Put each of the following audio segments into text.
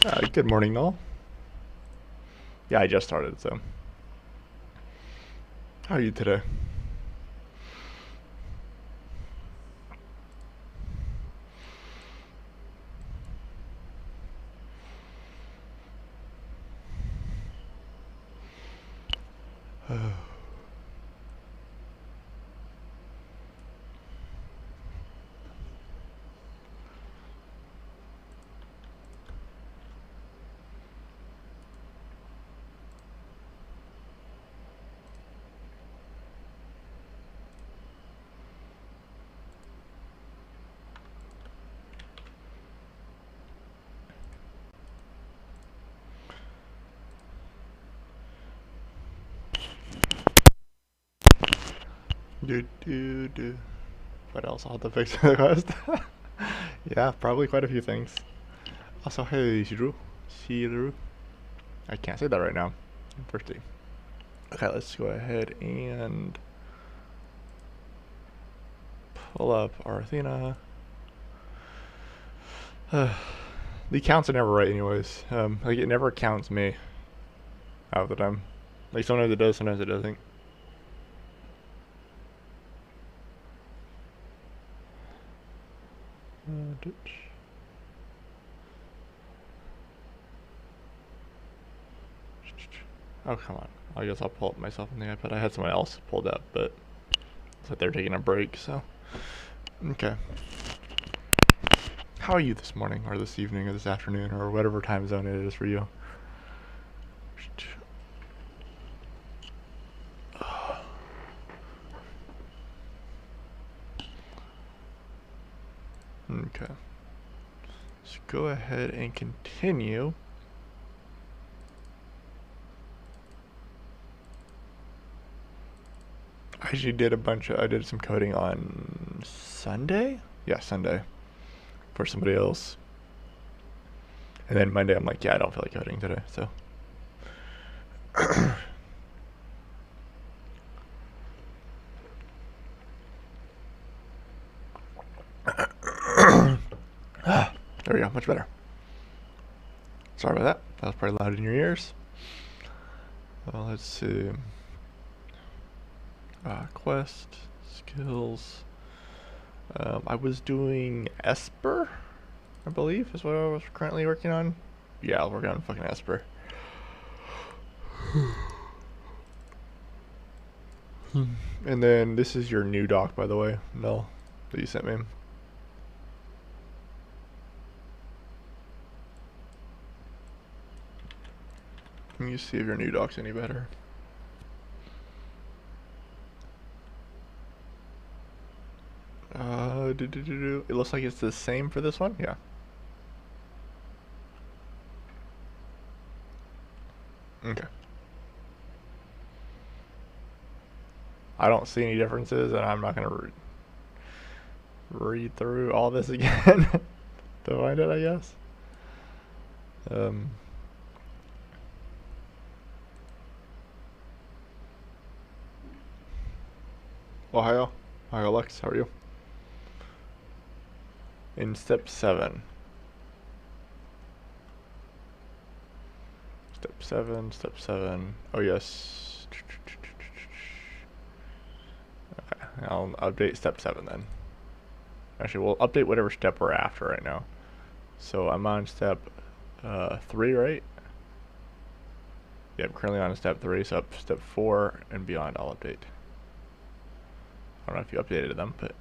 Good morning, Noel. Yeah, I just started, so. How are you today? Do. What else? I'll have to fix the quest. Yeah, probably quite a few things. Also, hey, Shiru. I can't say that right now. I'm thirsty. Okay, let's go ahead and pull up our Athena. The counts are never right, anyways. Like it never counts me half the time. Like sometimes it does, sometimes it doesn't. Oh, come on. I guess I'll pull up myself on the iPad. I had someone else pulled up, but it's like they're taking a break, so. Okay. How are you this morning, or this evening, or this afternoon, or whatever time zone it is for you? Okay. Let's go ahead and continue. I actually did I did some coding on Sunday? Yeah, Sunday. For somebody else. And then Monday I'm like, yeah, I don't feel like coding today, so. There we go, much better. Sorry about that. That was probably loud in your ears. Well, let's see. Quest, skills. I was doing Esper, I believe, is what I was currently working on. Yeah, I'll work on fucking Esper. And then this is your new doc, by the way, Mel, that you sent me. Can you see if your new doc's any better? It looks like it's the same for this one. Yeah. Okay. I don't see any differences, and I'm not gonna read through all this again to find it, I guess. Ohio, Lex, how are you? In step 7. Step 7. Oh, yes. Okay, I'll update step 7 then. Actually, we'll update whatever step we're after right now. So I'm on step 3, right? Yeah, I'm currently on step 3, so up step 4 and beyond I'll update. I don't know if you updated them, but...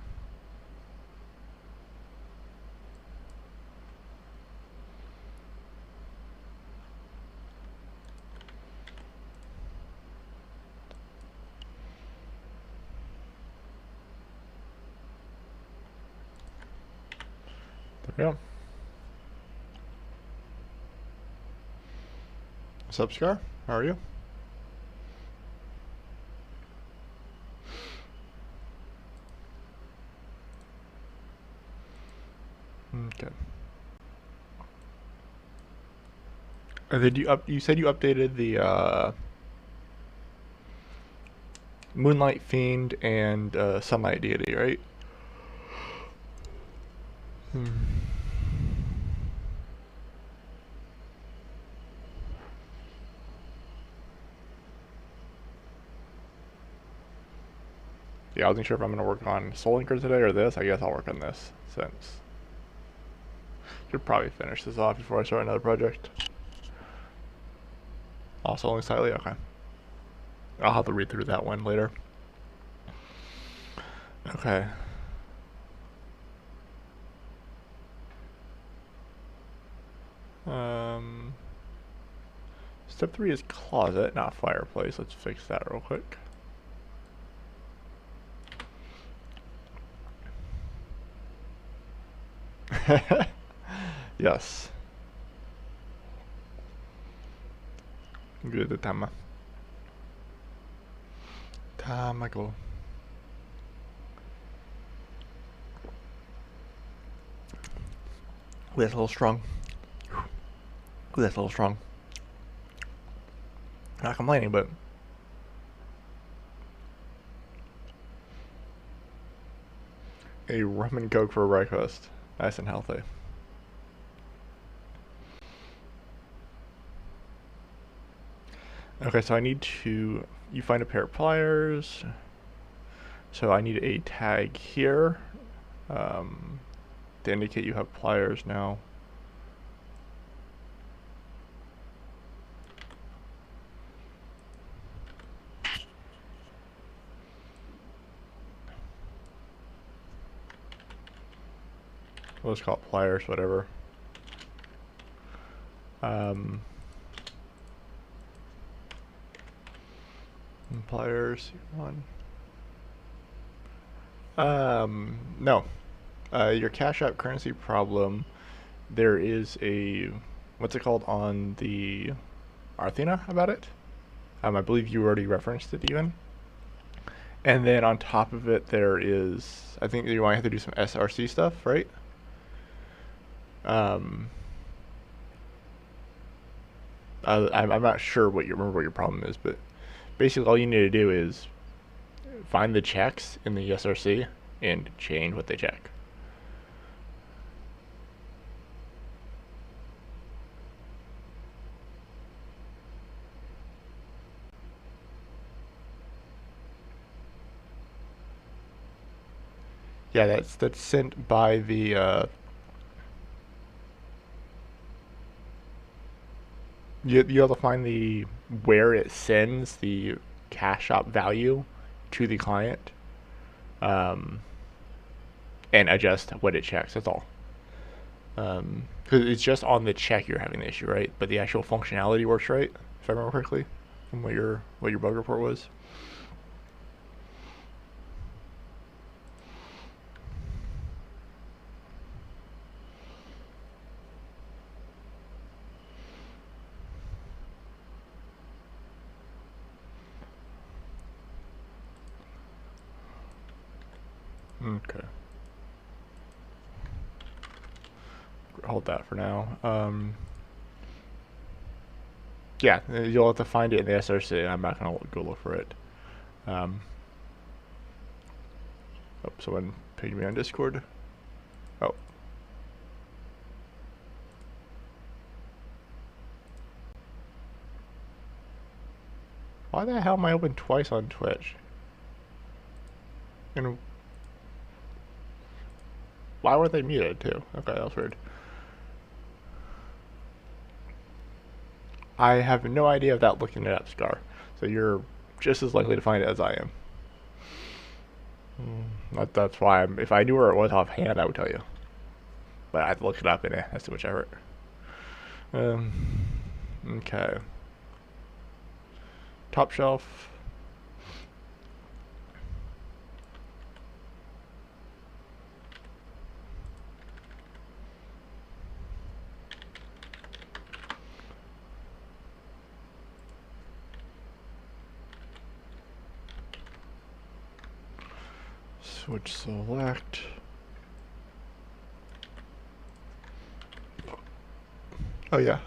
There we go. What's up, Scar? How are you? Okay. Did you said you updated the Moonlight Fiend and Sunlight Deity, right? Yeah, I wasn't sure if I'm going to work on Soul Linker today or this. I guess I'll work on this since. Should probably finish this off before I start another project. Also only slightly? Okay. I'll have to read through that one later. Okay. Step 3 is closet, not fireplace. Let's fix that real quick. Yes. Good tama. Tamago. Ooh, that's a little strong. Ooh, that's a little strong. Not complaining, but a rum and coke for a breakfast. Nice and healthy. Okay, so I need to, you find a pair of pliers. So I need a tag here to indicate you have pliers now. We'll just call it pliers, whatever. Pliers, one. No. Your Cash App currency problem, there is a, what's it called on the Arthena about it? I believe you already referenced it even. And then on top of it, there is, I think you might have to do some SRC stuff, right? I'm not sure remember what your problem is, but basically all you need to do is find the checks in the SRC and change what they check. Yeah, that's sent by the you have to find the where it sends the Cash App value to the client, and adjust what it checks. That's all. Because it's just on the check you're having the issue, right? But the actual functionality works right, if I remember correctly, from what your bug report was. Okay. Hold that for now. Yeah, you'll have to find it in the SRC. I'm not gonna go look for it. Oh, someone pinged me on Discord. Oh. Why the hell am I open twice on Twitch? And why were they muted too? Okay, that was weird. I have no idea without looking it up, Scar. So you're just as likely to find it as I am. That's why if I knew where it was offhand, I would tell you. But I had to look it up and that's too much effort. Okay. Top shelf. Switch select. Oh yeah.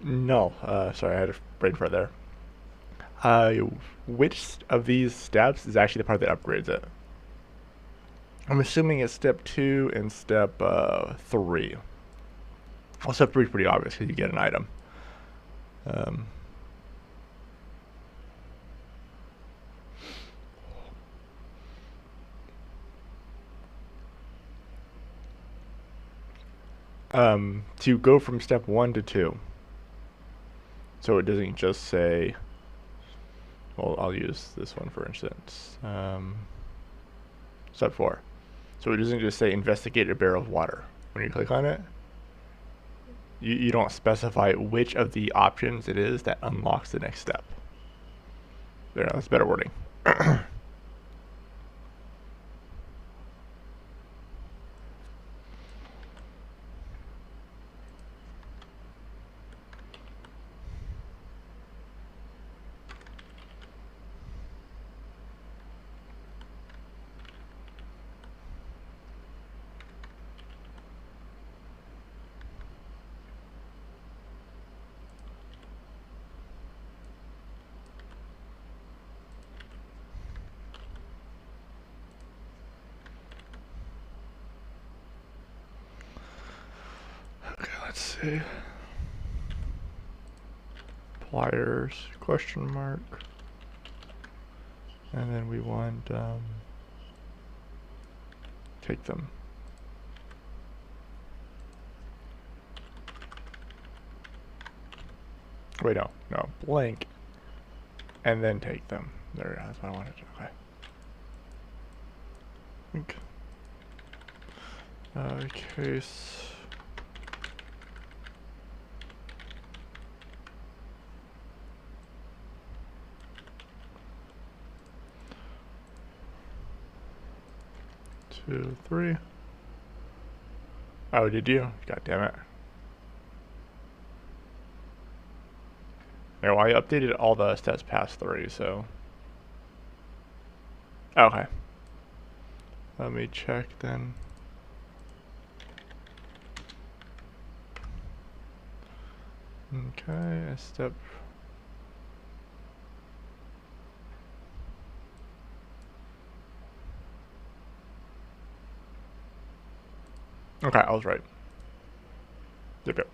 No. Sorry, I had a brain fart there. Which of these steps is actually the part that upgrades it? I'm assuming it's step 2 and step 3. Well, step 3 is pretty obvious because you get an item. to go from step 1 to 2. So it doesn't just say, well, I'll use this one for instance. Step 4. So it doesn't just say investigate a barrel of water. When you click on it, you don't specify which of the options it is that unlocks the next step. There, that's better wording. Okay, let's see. Pliers, question mark. And then we want, take them. Wait, no, blank. And then take them. There, that's what I wanted to, okay. Case. Two, three. Oh, did you? God damn it. Yeah, well, I updated all the steps past 3, so. Okay. Let me check then. Okay, a step. Okay, I was right. Yep.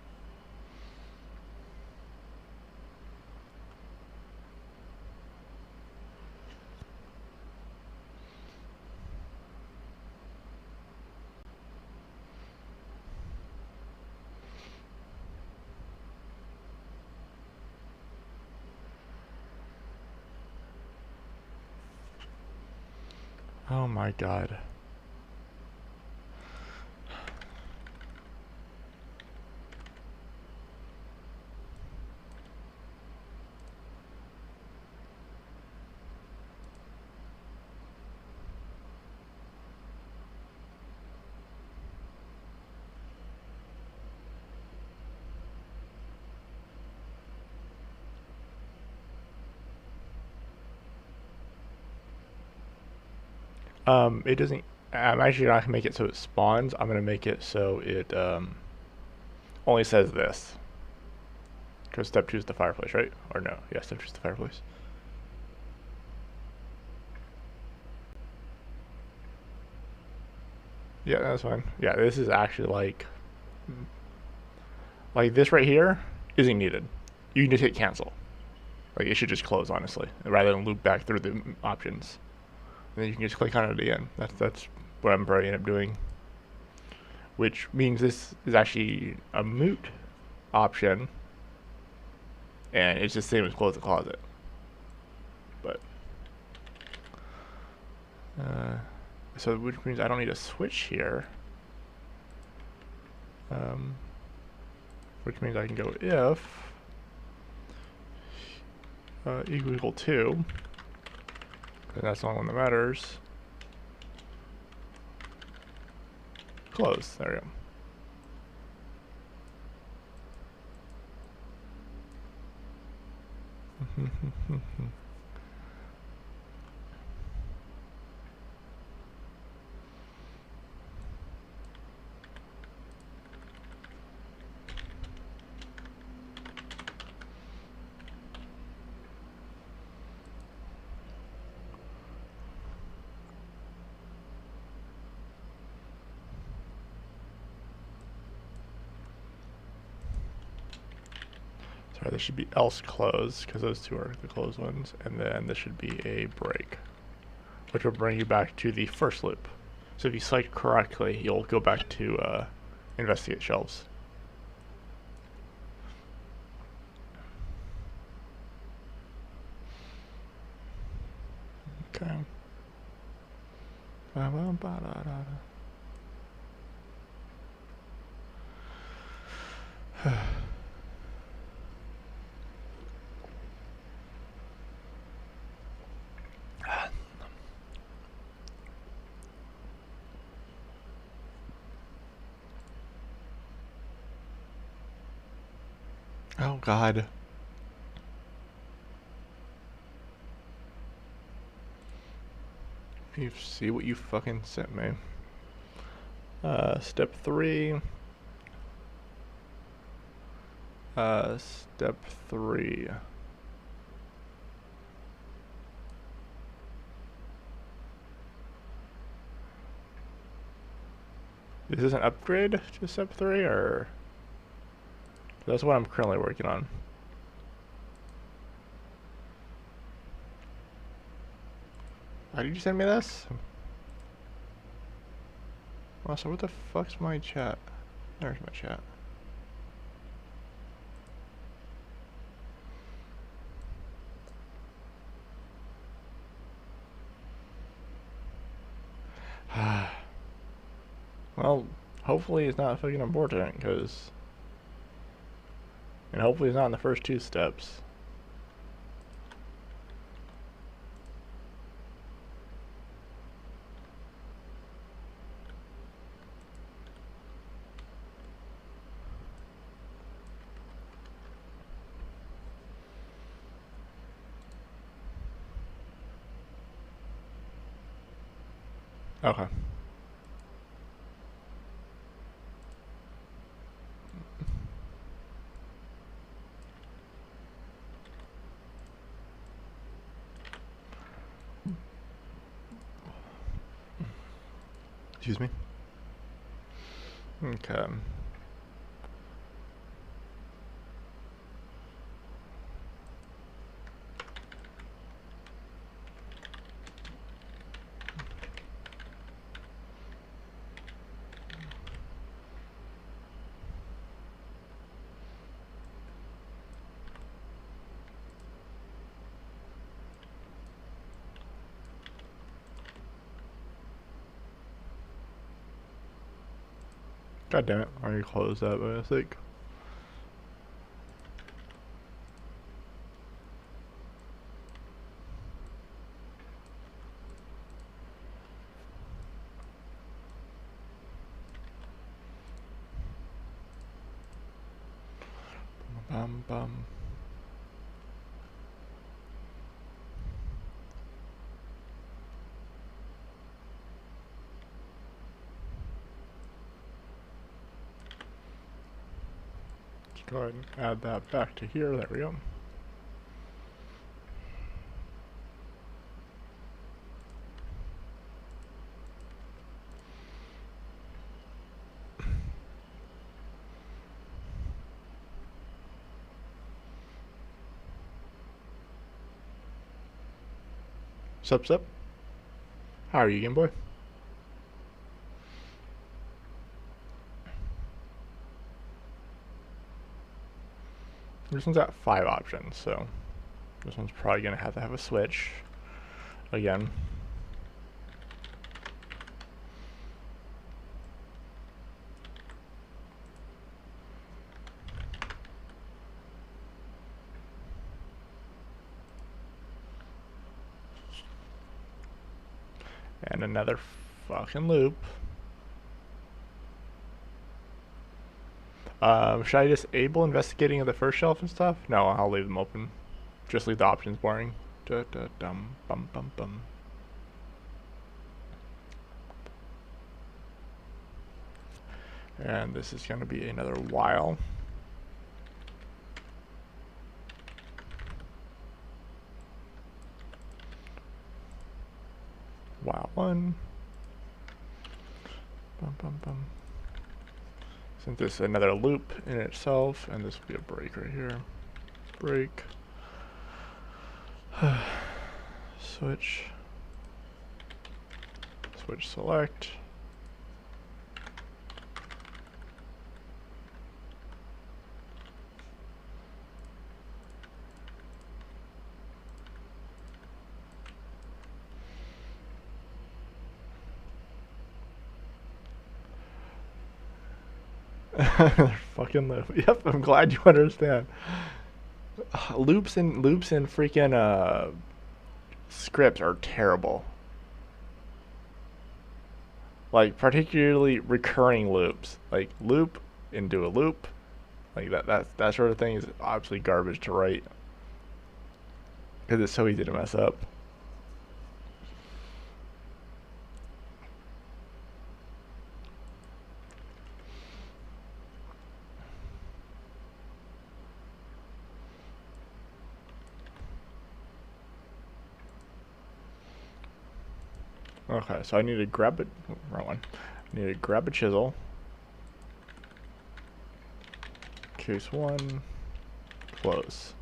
Oh my god. It doesn't. I'm actually not gonna make it so it spawns. I'm gonna make it so it only says this. Because step 2 is the fireplace, right? Or no? Yeah, step 2 is the fireplace. Yeah, that's fine. Yeah, this is actually like this right here isn't needed. You can just hit cancel. Like it should just close, honestly, rather than loop back through the options. And then you can just click on it again. That's what I'm probably end up doing. Which means this is actually a moot option, and it's just the same as close the closet. But so which means I don't need a switch here. Which means I can go if equal 2. And that's the only one that matters. Close. There we go. Sorry, this should be else close, because those two are the closed ones, and then this should be a break, which will bring you back to the first loop. So if you select correctly, you'll go back to investigate shelves. Okay. Ba-ba-ba-da-da-da. Oh God. You see what you fucking sent me. Step 3. Step 3. Is this an upgrade to step 3, or? That's what I'm currently working on. Why did you send me this? Also, what the fuck's my chat? There's my chat. Well, hopefully it's not fucking important, because... And hopefully it's not in the first 2 steps. Okay. Excuse me. Okay. God damn it, I already closed that by mistake. Bum bum. Let's go ahead and add that back to here. There we go. Sup, sup? How are you, Game Boy? This one's got 5 options, so this one's probably gonna have to have a switch again. And another fucking loop. Should I disable investigating of the first shelf and stuff? No, I'll leave them open. Just leave the options boring. Da da dum bum bum bum. And this is gonna be another while. While 1. Bum bum bum. Since this is another loop in itself, and this will be a break right here. Break. Switch. Switch select. Fucking loop. Yep, I'm glad you understand. Loops and freaking scripts are terrible. Like particularly recurring loops, like loop into a loop, like that sort of thing is obviously garbage to write because it's so easy to mess up. Okay, so I need to grab it. Wrong one. I need to grab a chisel. Case one. Close.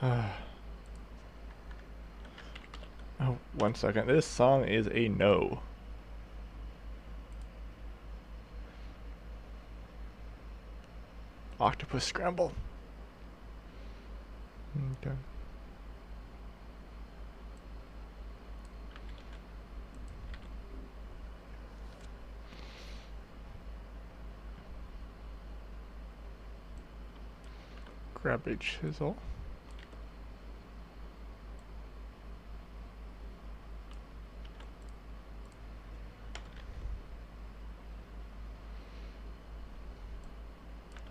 Oh, 1 second. This song is a no. Octopus scramble. Okay. Grab a chisel.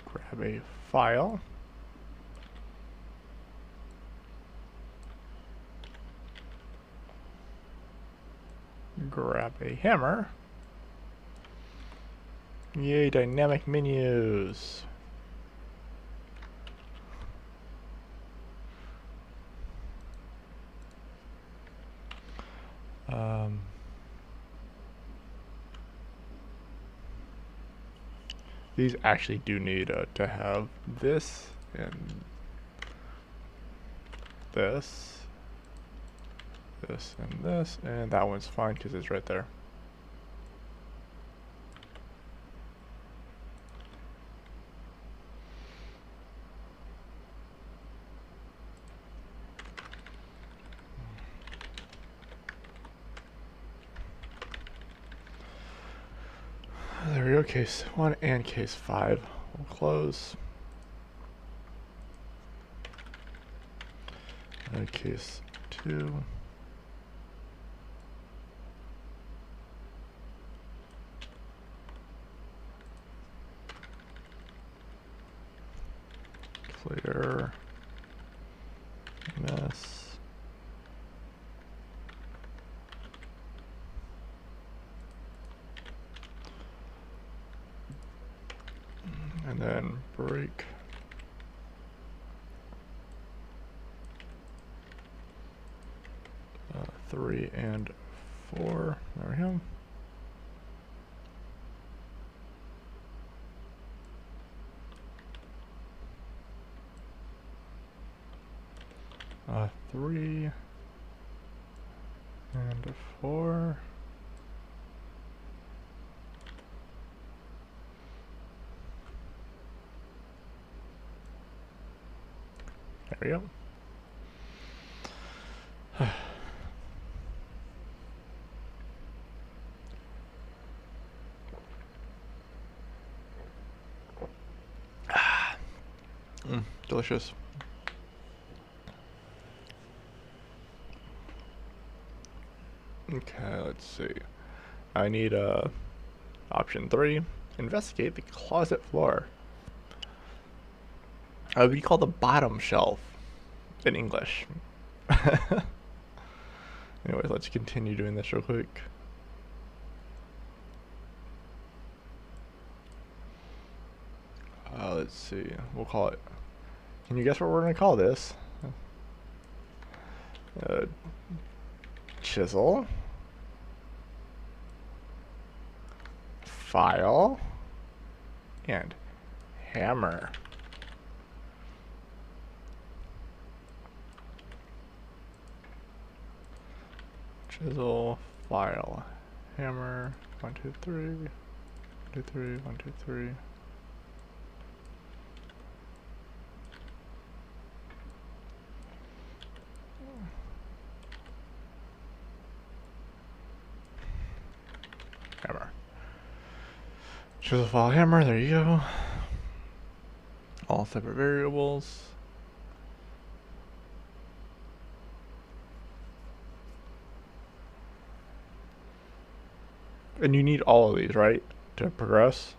Grab a file. Grab a hammer. Yay, dynamic menus. These actually do need to have this and this, and that one's fine because it's right there. There we go, case 1 and case 5 will close. And case 2. Clear. Mess. And then break. Three and 4. There we go. Three and 4. There we go. Delicious. Okay, let's see. I need option 3. Investigate the closet floor. Would be called the bottom shelf in English. Anyways, let's continue doing this real quick. Let's see. We'll call it. Can you guess what we're gonna call this? Chisel. File. And hammer. Chisel, file, hammer, 1, 2, 3, 1, 2, 3, 1, 2, 3. Chisel file hammer, there you go. All separate variables. And you need all of these, right? To progress.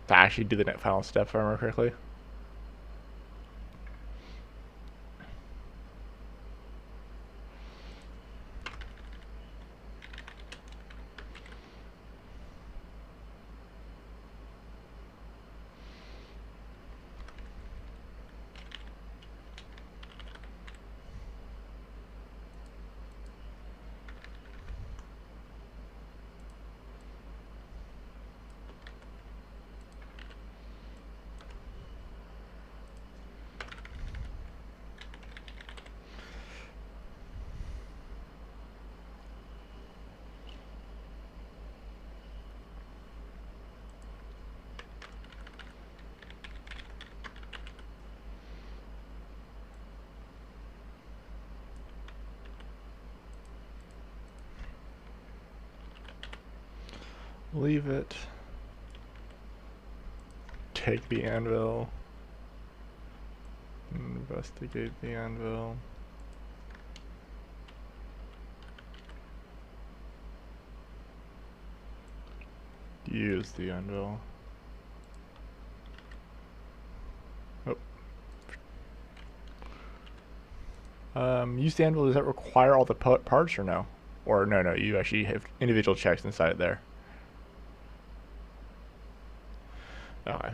To actually do the net final step, if I remember correctly. Leave it. Take the anvil. Investigate the anvil. Use the anvil. Use the anvil, does that require all the parts or no? Or no, you actually have individual checks inside there. Okay.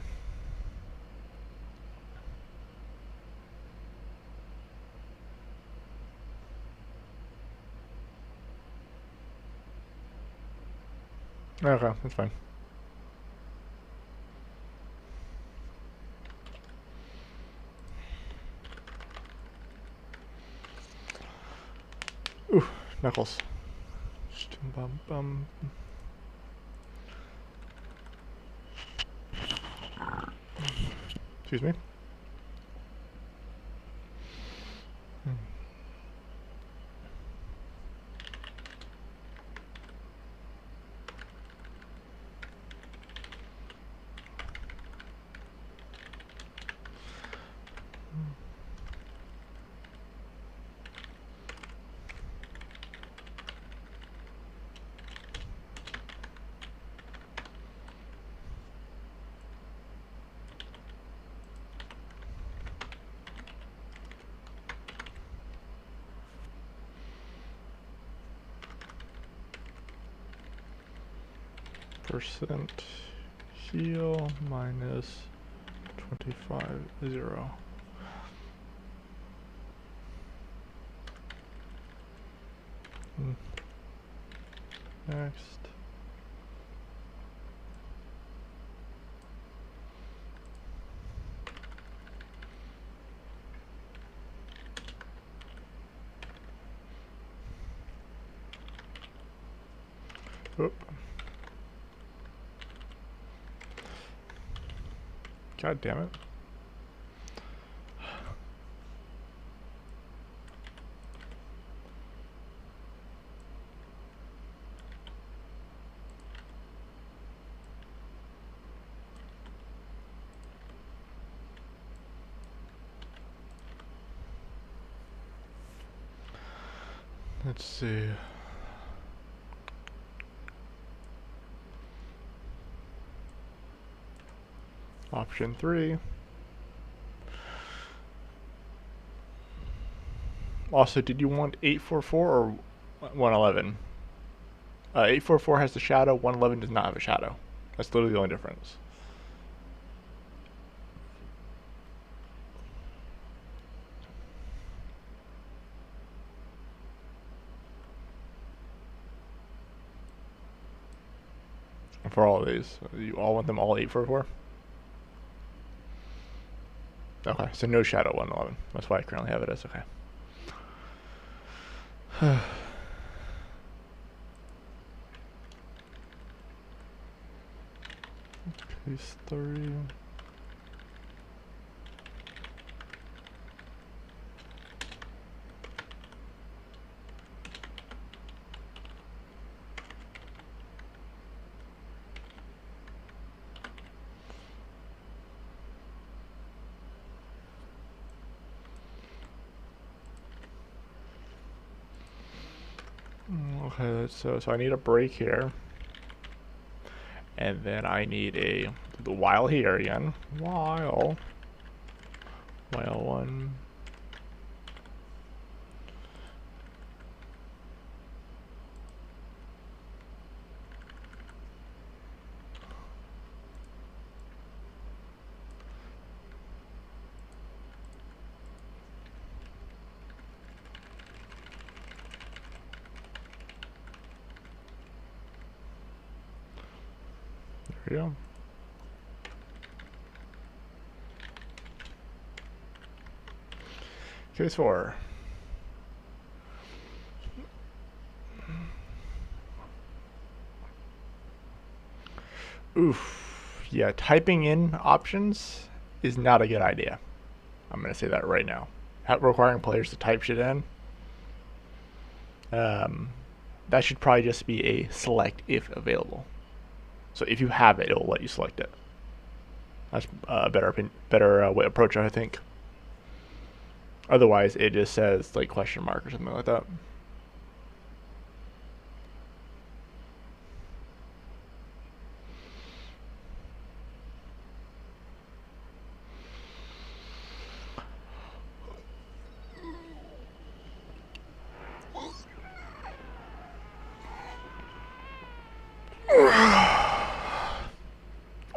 Okay, that's fine. Ooh, knuckles. Excuse me. Percent heal minus 25 0. Next. Oop. God damn it. Let's see. Option 3. Also, did you want 844 or 111? 844 has the shadow, 111 does not have a shadow. That's literally the only difference. For all of these, you all want them all 844? Okay, so no shadow 111. That's why I currently have it as okay. Paste 3. Okay, so I need a break here. And then I need the while here again. While one. There we go. Case 4. Oof. Yeah, typing in options is not a good idea. I'm going to say that right now. Requiring players to type shit in. That should probably just be a select if available. So if you have it, it'll let you select it. That's a better approach, I think. Otherwise, it just says like question mark or something like that.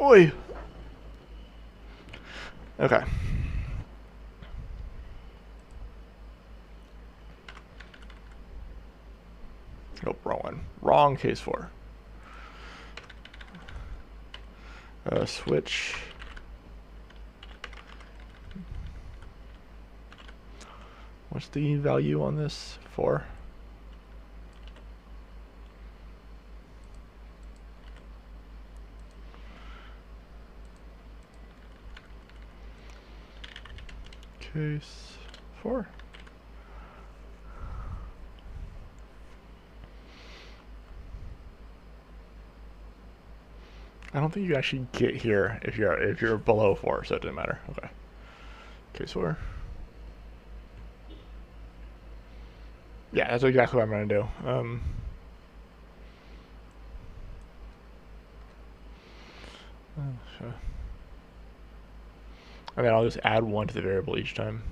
Oi. Okay. Nope, wrong one. Wrong case 4. Switch. What's the value on this? 4. Case 4. I don't think you actually get here if you're below 4, so it doesn't matter. Okay. Case 4. Yeah, that's exactly what I'm gonna do. And then I'll just add 1 to the variable each time.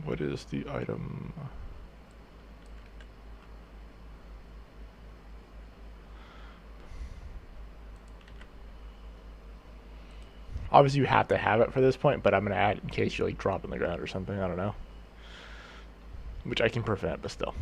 What is the item? Obviously you have to have it for this point, but I'm going to add it in case you like drop in the ground or something, I don't know. Which I can prevent, but still.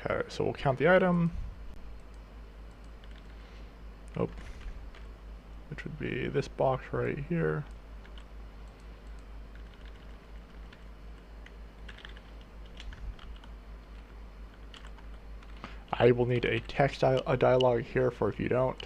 Okay, so we'll count the item. Oh, which would be this box right here. I will need a a dialog here for if you don't.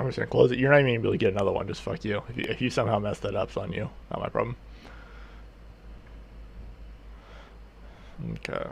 I'm just gonna close it. You're not even gonna be able to get another one. Just fuck you. If you somehow mess that up, it's on you. Not my problem. Okay.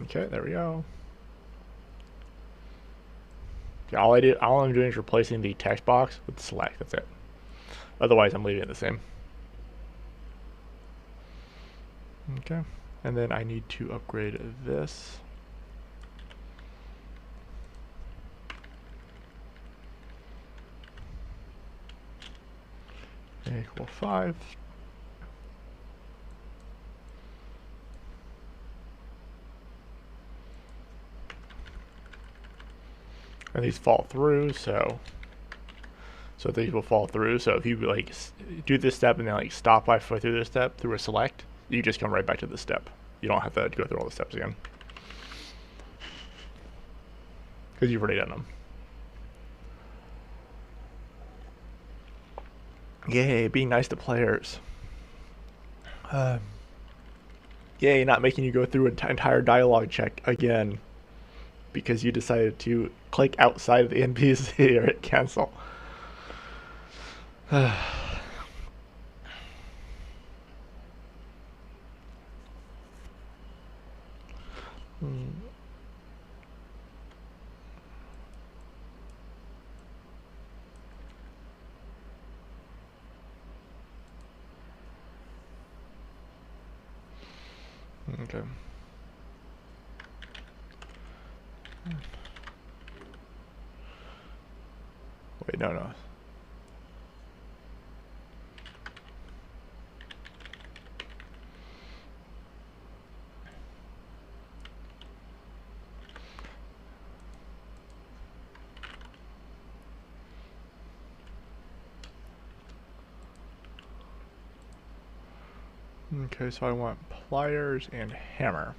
Okay, there we go. Yeah, all I'm doing is replacing the text box with select. That's it. Otherwise, I'm leaving it the same. Okay, and then I need to upgrade this. Equal 5. And these fall through, so these will fall through. So if you like do this step and then like stop halfway through this step through a select, you just come right back to this step. You don't have to go through all the steps again because you've already done them. Yay, being nice to players. Yay, not making you go through an entire dialogue check again because you decided to click outside of the NPC or hit cancel. Hmm. Okay. Wait, no. Okay, so I want pliers and hammer.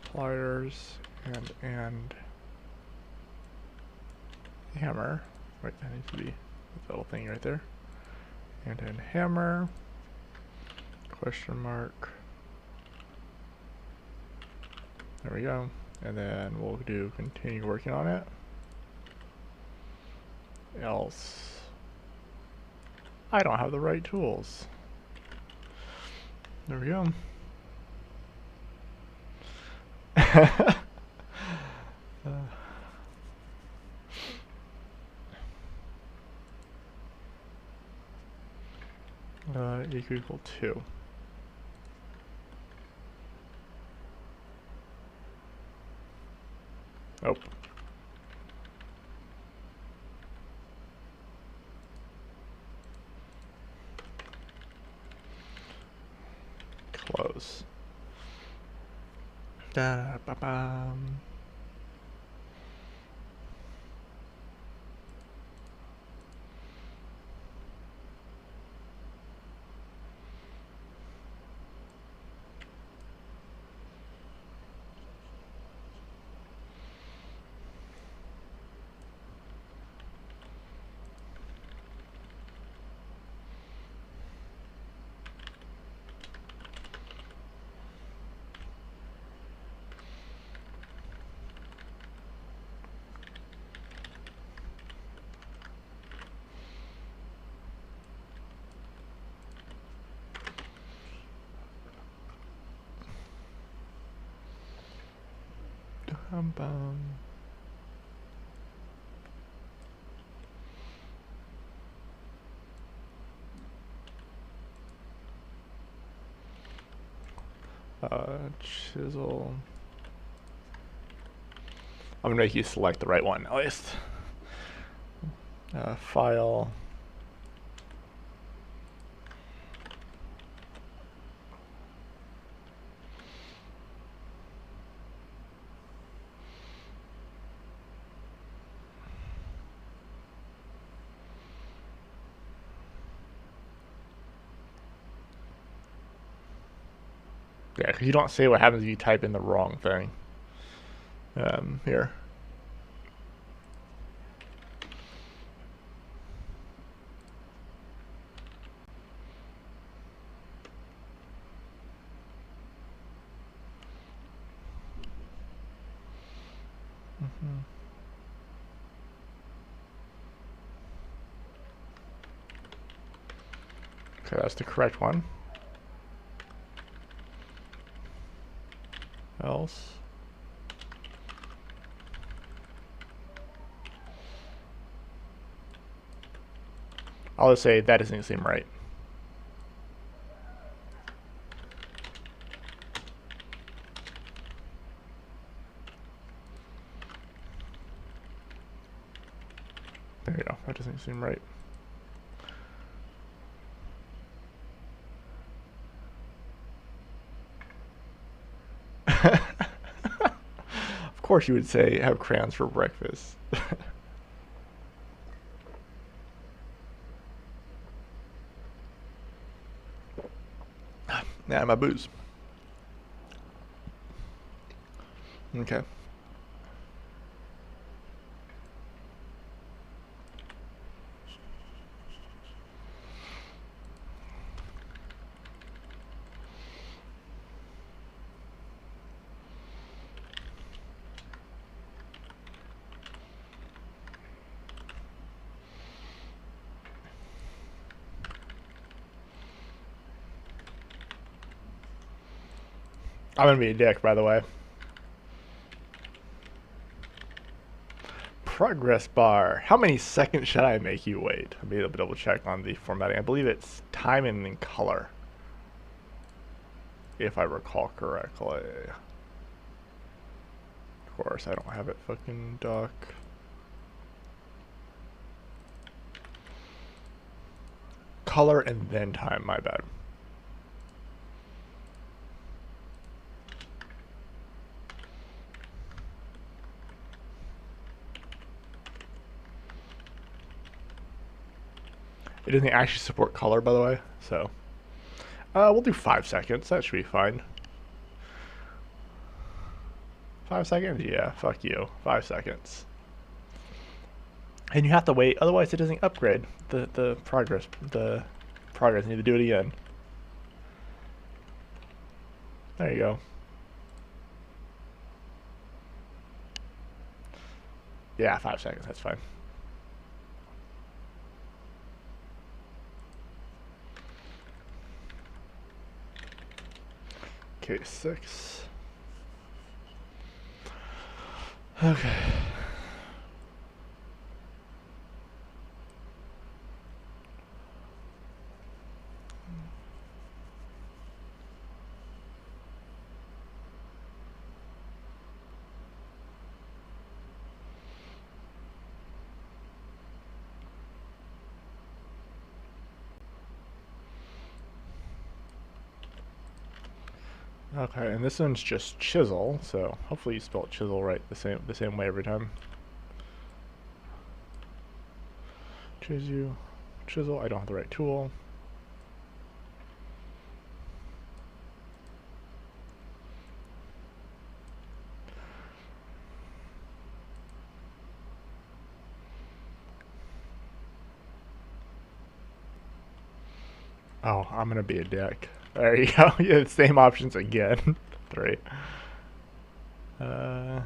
Pliers and hammer. Wait, that needs to be that little thing right there. And then hammer. Question mark. There we go. And then we'll do continue working on it. Else I don't have the right tools. There we go. Equal 2. Oh. Close. Da-ba-bum. Bum bum. Chisel. I'm gonna make you select the right one at least. File. Yeah, because you don't say what happens if you type in the wrong thing. Here. Okay, that's the correct one. Else. I'll just say that doesn't seem right. There you go. That doesn't seem right. Of course you would say have crayons for breakfast. Yeah, my booze. Okay. I'm gonna be a dick, by the way. Progress bar. How many seconds should I make you wait? I'll be able to double check on the formatting. I believe it's time and then color, if I recall correctly. Of course, I don't have it fucking doc. Color and then time, my bad. It doesn't actually support color, by the way, so we'll do 5 seconds. That should be fine. 5 seconds? Yeah, fuck you. 5 seconds. And you have to wait, otherwise it doesn't upgrade the progress. The progress. You need to do it again. There you go. Yeah, 5 seconds. That's fine. Okay, 6. Okay. Okay, and this one's just chisel, so hopefully you spelled chisel right the same way every time. Chisel, I don't have the right tool. Oh, I'm gonna be a dick. There you go. Yeah, same options again. 3. There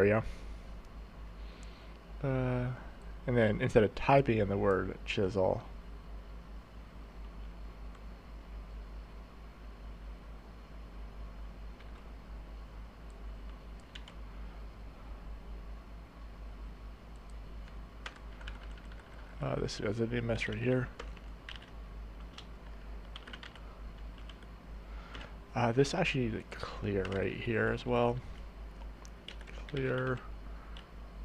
we go. And then instead of typing in the word chisel, This is a mess right here. This actually needs to clear right here as well. Clear.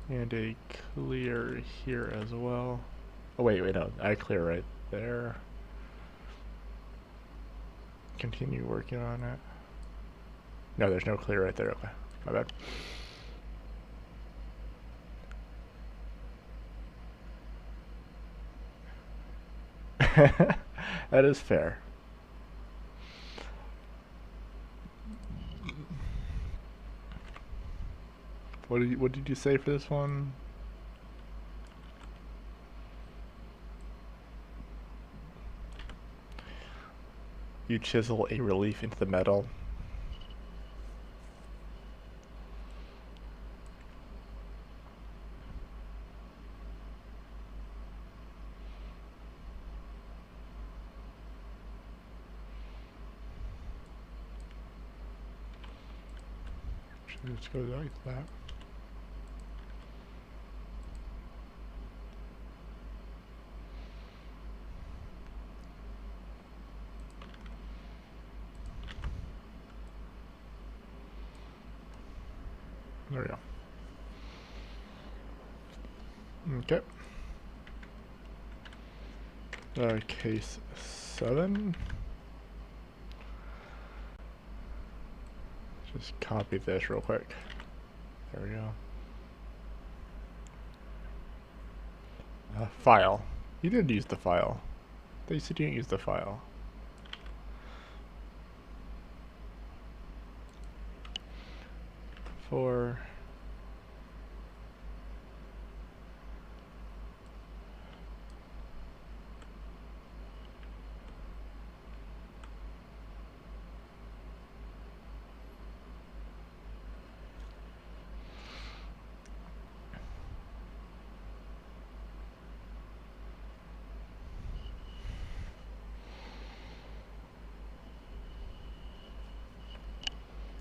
And a clear here as well. Oh wait, no, I clear right there. Continue working on it. No, there's no clear right there, okay. My bad. That is fair. What did you say for this one? You chisel a relief into the metal. Should just go like that. There we go. Okay. Case 7. Just copy this real quick. There we go. File. You did use the file. They said you didn't use the file. For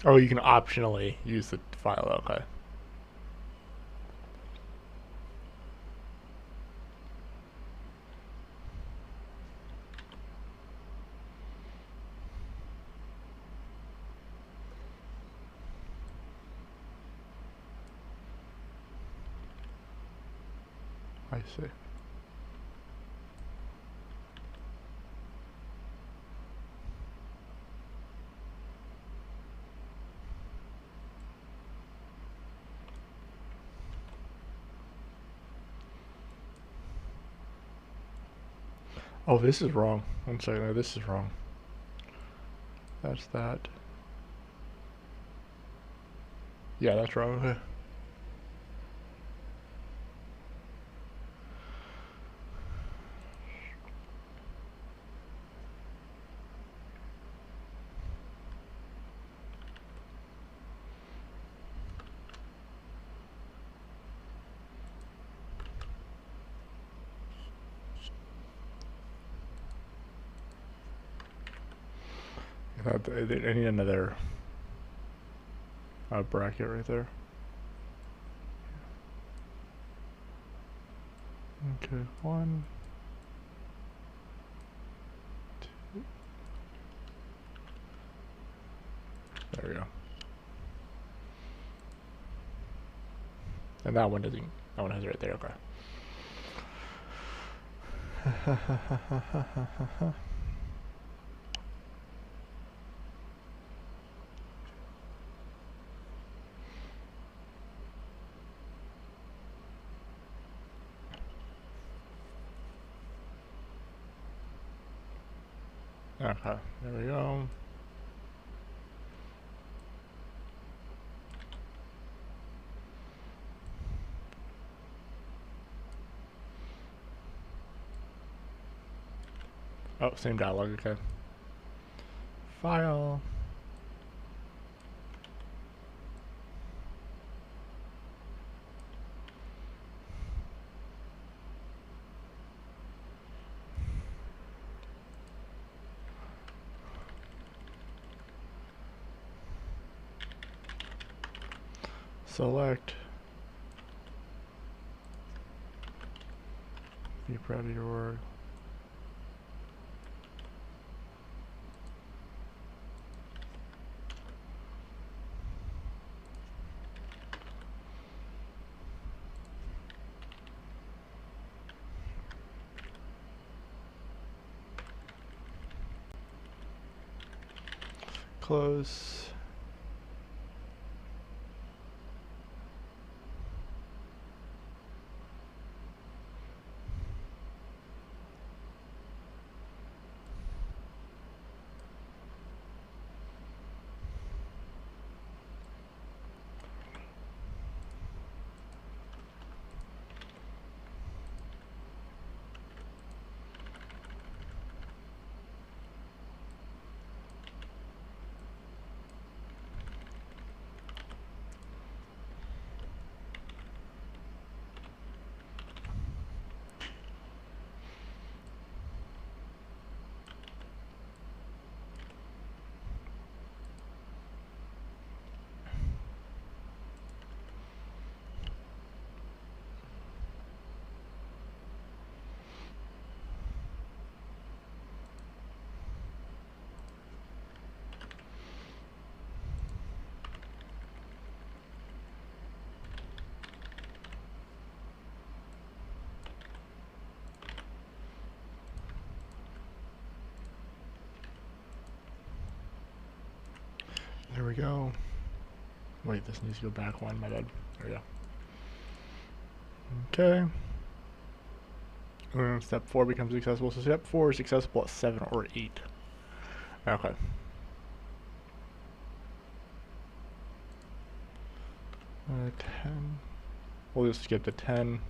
oh, you can optionally use the file, okay. I see. Oh, this is wrong. One second, no, this is wrong. That's that. Yeah, that's wrong. Okay. I need another bracket right there. Okay, 1, 2. There we go. And that one doesn't. That one has it right there. Okay. Okay, there we go. Oh, same dialogue, okay. File. Select. Be proud of your work. Close. There we go. Wait, this needs to go back one, my bad. There we go. Okay. And step 4 becomes accessible. So step 4 is accessible at 7 or 8. Okay. 10. We'll just skip to 10.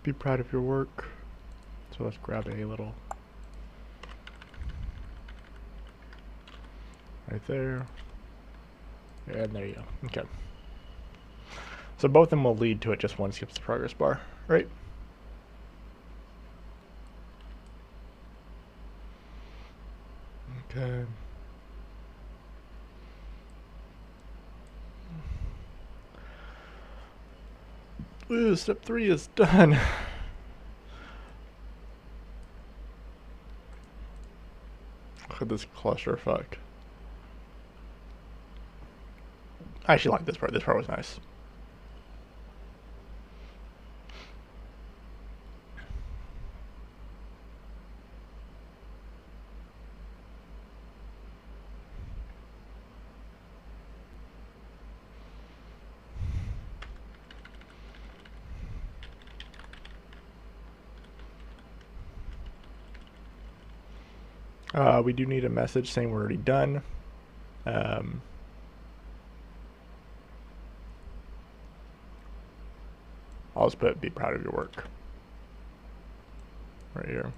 Be proud of your work. So let's grab a little right there. And there you go. Okay. So both of them will lead to it, just one skips the progress bar, right? Okay. Ooh, step 3 is done. Look at this clusterfuck. I actually like this part. This part was nice. We do need a message saying we're already done. I'll just put be proud of your work right here.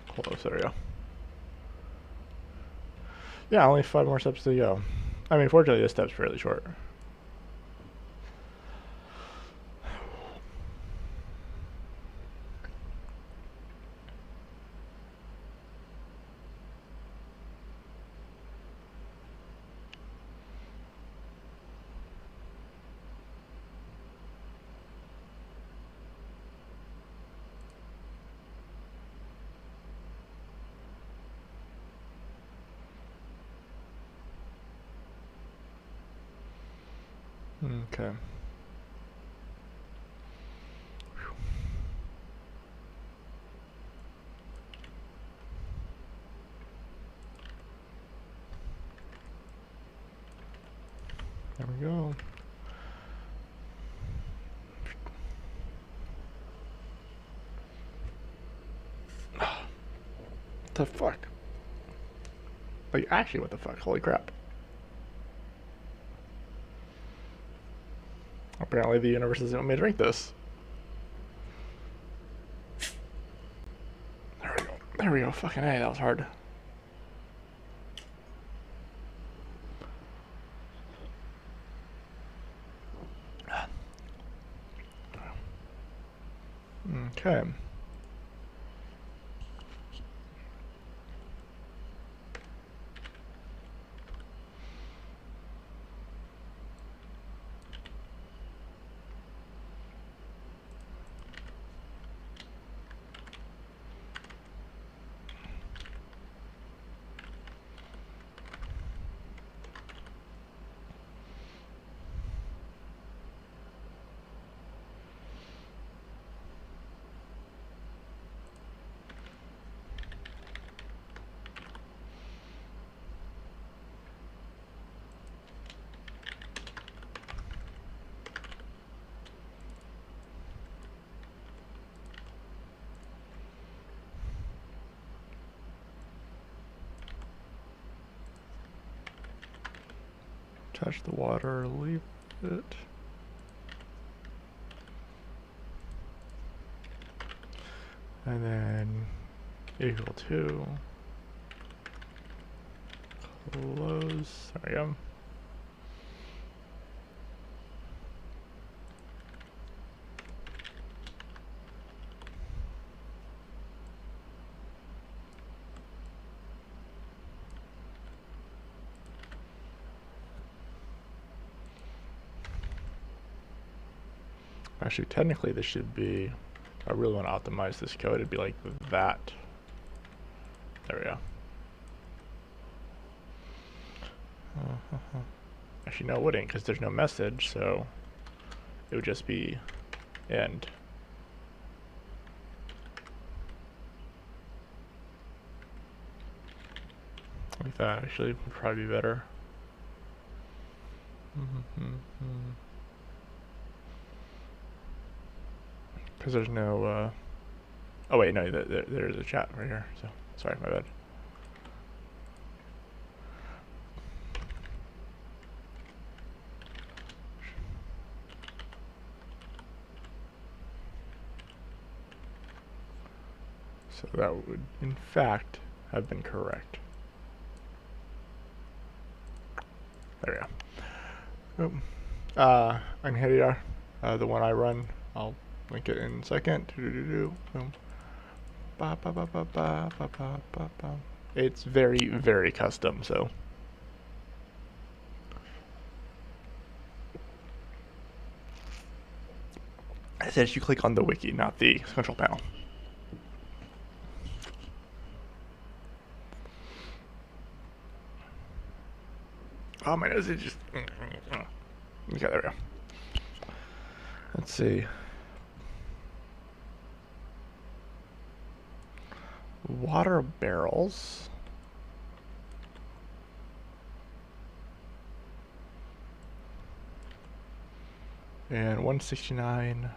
Close, there we go. Yeah, only 5 more steps to go. I mean, fortunately, this step's fairly short. Okay. There we go. the fuck? Like, actually, what the fuck? Holy crap. Apparently the universe doesn't want me to drink this. There we go. There we go. Fucking A, that was hard. Okay. Touch the water, leave it. And then equal to close. There we go. Actually, technically, this should be. I really want to optimize this code. It'd be like that. There we go. Actually, no, it wouldn't, because there's no message, so it would just be end. Like that, actually, would probably be better. Because there's no, oh wait, no, there's a chat right here, so, sorry, my bad. So that would, in fact, have been correct. There we go. I'm HDR, the one I run. I'll link it in a second. Boom. Ba, ba, ba, ba, ba, ba, ba, ba, ba. It's very, very custom, so. I said you click on the wiki, not the central panel. Oh, my nose is just. Okay, there we go. Let's see. Water barrels. And 169.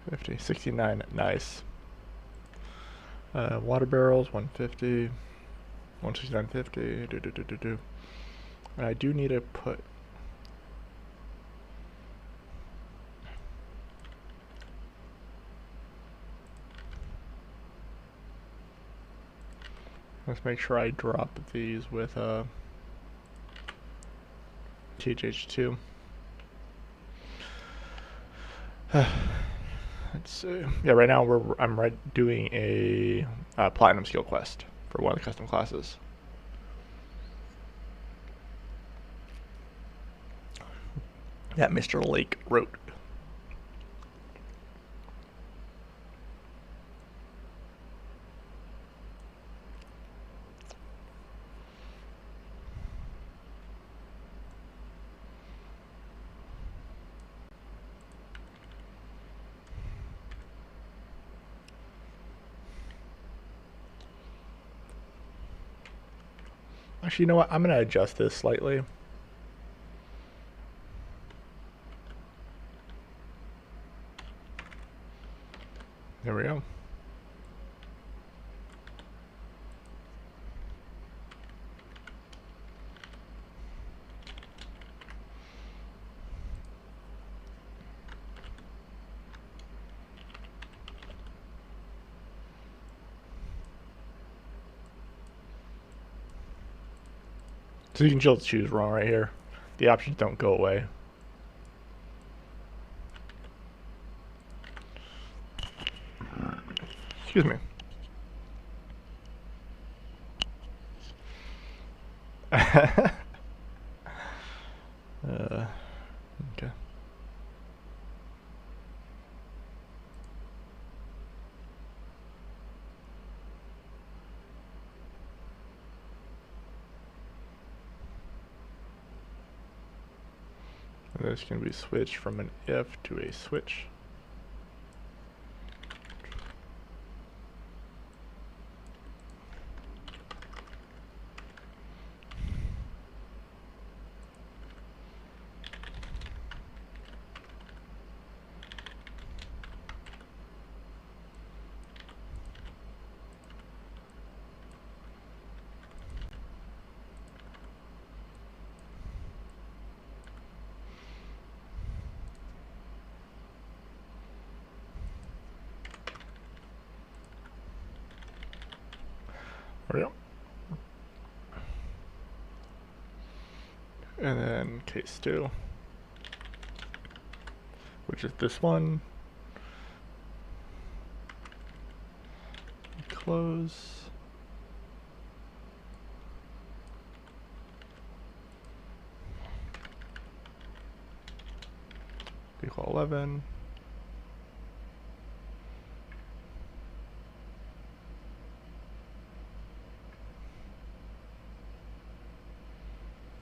50. 69. Nice. Water barrels, 150. 169.50. And I do need to put. Let's make sure I drop these with THH2. Let's see. Yeah, right now I'm doing a platinum skill quest for one of the custom classes. That Mr. Lake wrote. Actually, you know what? I'm going to adjust this slightly. There we go. So you can just choose wrong right here. The options don't go away. Excuse me. Okay. And this can be switched from an if to a switch. There we go. And then case 2, which is this one. Close. Equal 11.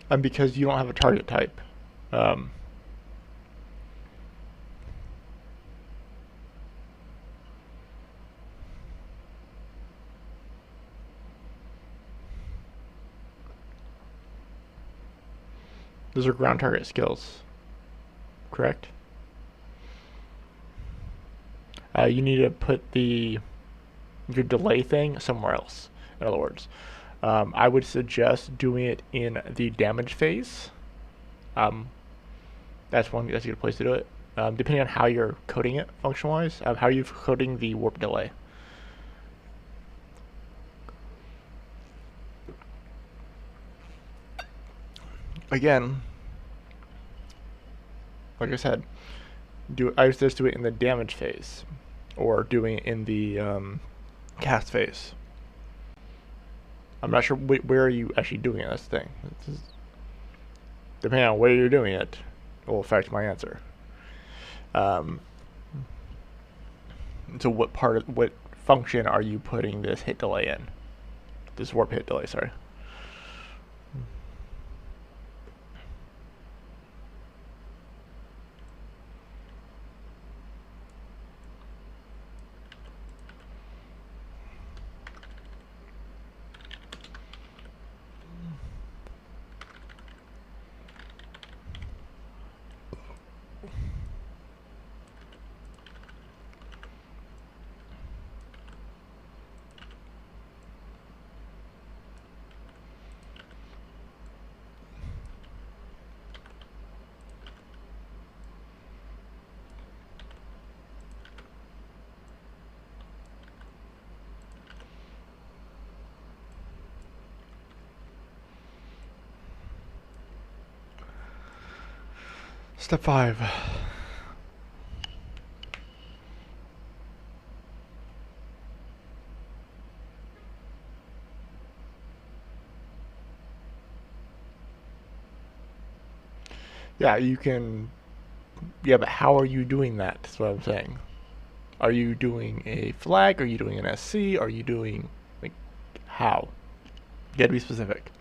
And because you don't have a target type, those are ground target skills, correct? You need to put your delay thing somewhere else. In other words, I would suggest doing it in the damage phase. That's a good place to do it. Depending on how you're coding it function-wise, how are you coding the warp delay? Again, like I said, I just do it in the damage phase, or doing it in the cast phase. I'm not sure where are you actually doing it. That's the thing. Depending on where you're doing it, will affect my answer. So what function are you putting this hit delay in? This warp hit delay, sorry. Step 5. Yeah, you can. Yeah, but how are you doing that? That's what I'm saying. Are you doing a flag? Are you doing an SC? Are you doing, like, how? You gotta be specific.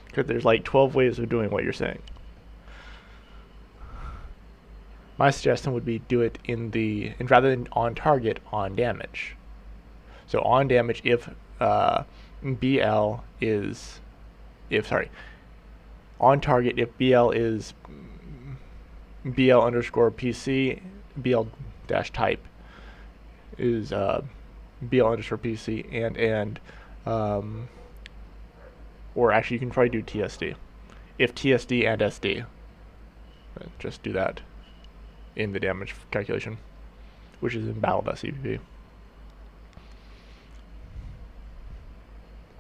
Because there's like 12 ways of doing what you're saying. My suggestion would be do it and rather than on target, on damage. So on damage if BL is, on target if BL is BL underscore PC, BL dash type is BL underscore PC and or actually you can probably do TSD. If TSD and SD, just do that in the damage calculation, which is in battle.cpp.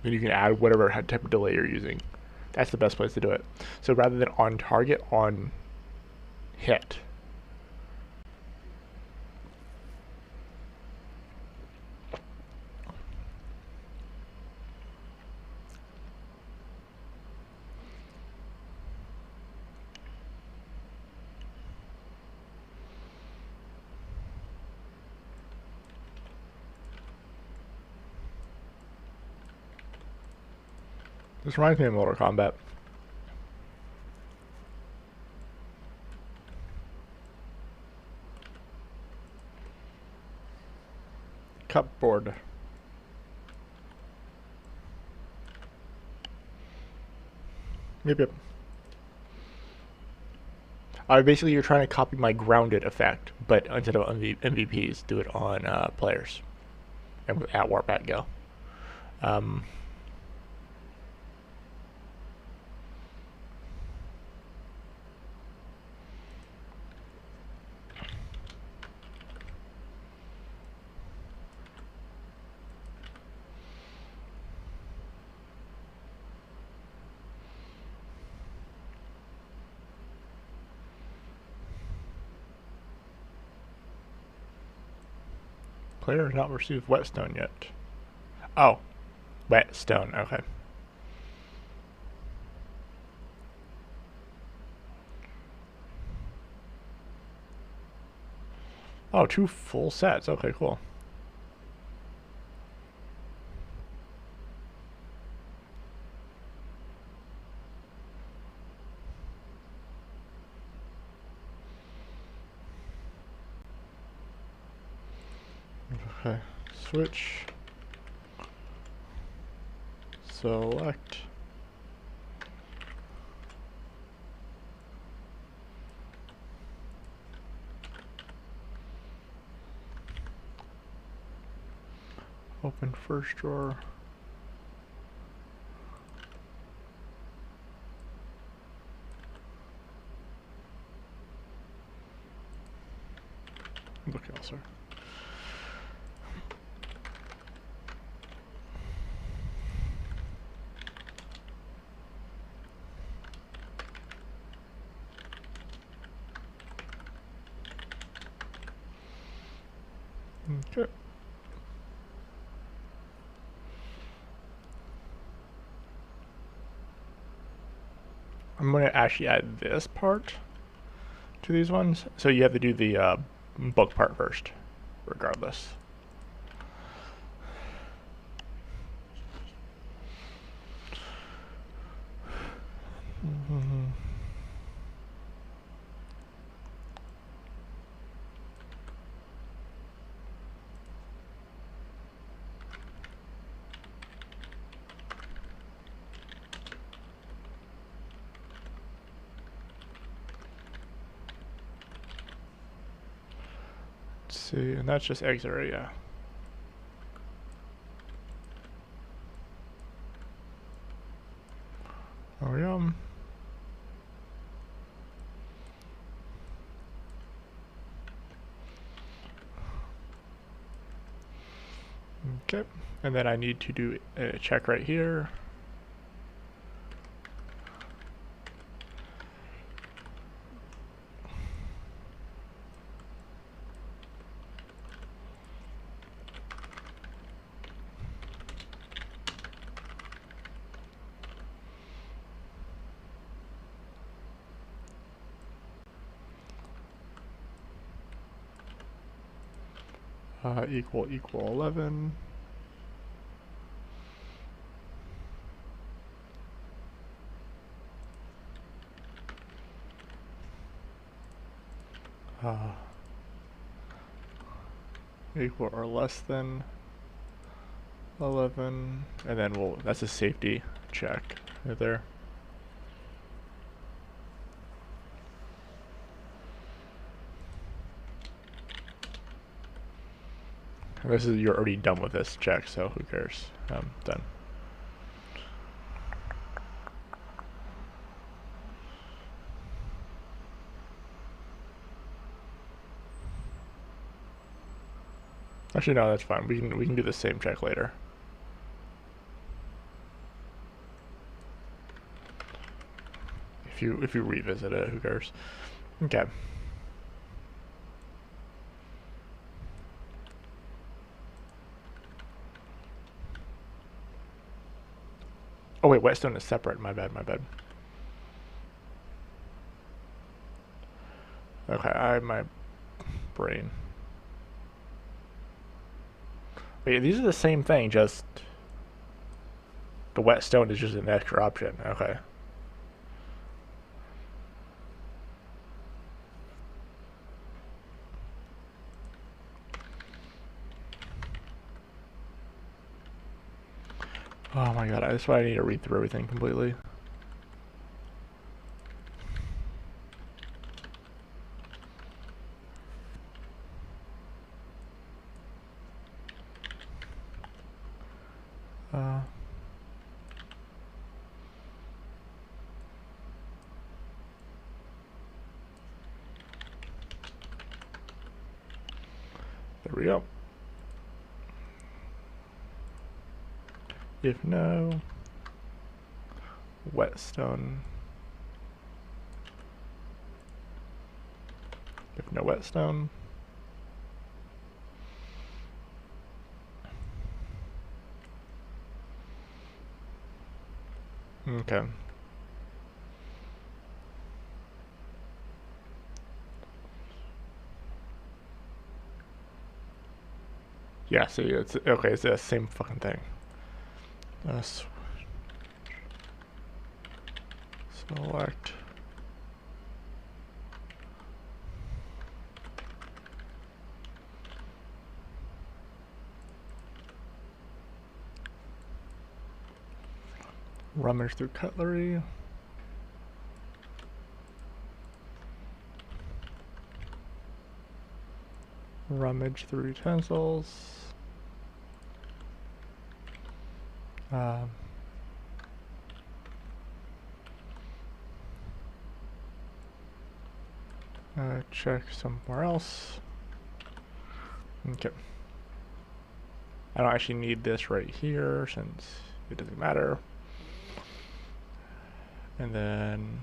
Then you can add whatever type of delay you're using. That's the best place to do it. So rather than on target, on hit. This reminds me of Mortal Kombat. Cupboard. Yep. Basically, you're trying to copy my grounded effect, but instead of MVPs, do it on players. And at Warp at Go. Player has not received whetstone yet. Oh, whetstone, okay. Oh, 2 full sets, okay, cool. Okay, switch, select, open first drawer, look elsewhere. Okay. I'm going to actually add this part to these ones. So you have to do the book part first, regardless. See, and that's just exit right, yeah. Oh, yeah. Okay, and then I need to do a check right here. Equal 11. Equal or less than 11, and then that's a safety check right there. And this is, you're already done with this check, so who cares? Done. Actually, no, that's fine. We can do the same check later. if you revisit it, who cares? Okay. Oh wait, Whetstone is separate. My bad, my bad. Okay, my brain. Wait, these are the same thing, just the Whetstone is just an extra option. Okay. Oh my god, that's why I need to read through everything completely. There we go. If no, Whetstone. If no Whetstone. Okay. Yeah, see, it's okay. It's the same fucking thing. Select. Rummage through cutlery. Rummage through utensils. Check somewhere else. Okay. I don't actually need this right here since it doesn't matter. And then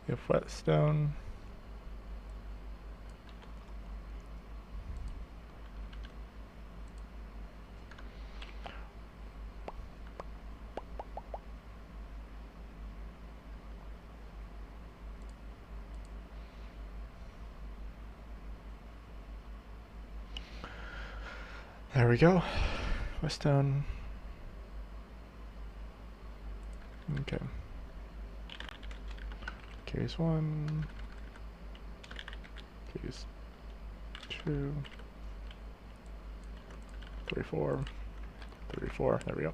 if Whetstone. There we go. Whetstone. Okay. Case 1. Case 2. 3, 4. 3, 4. There we go.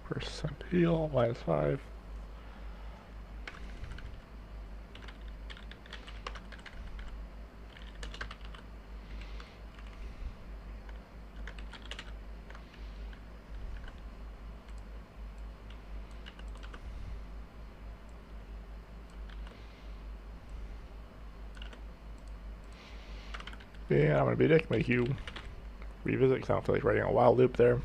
Percent heal, -5. Yeah, I'm gonna be a dick, make you revisit because I don't feel like writing a while loop there.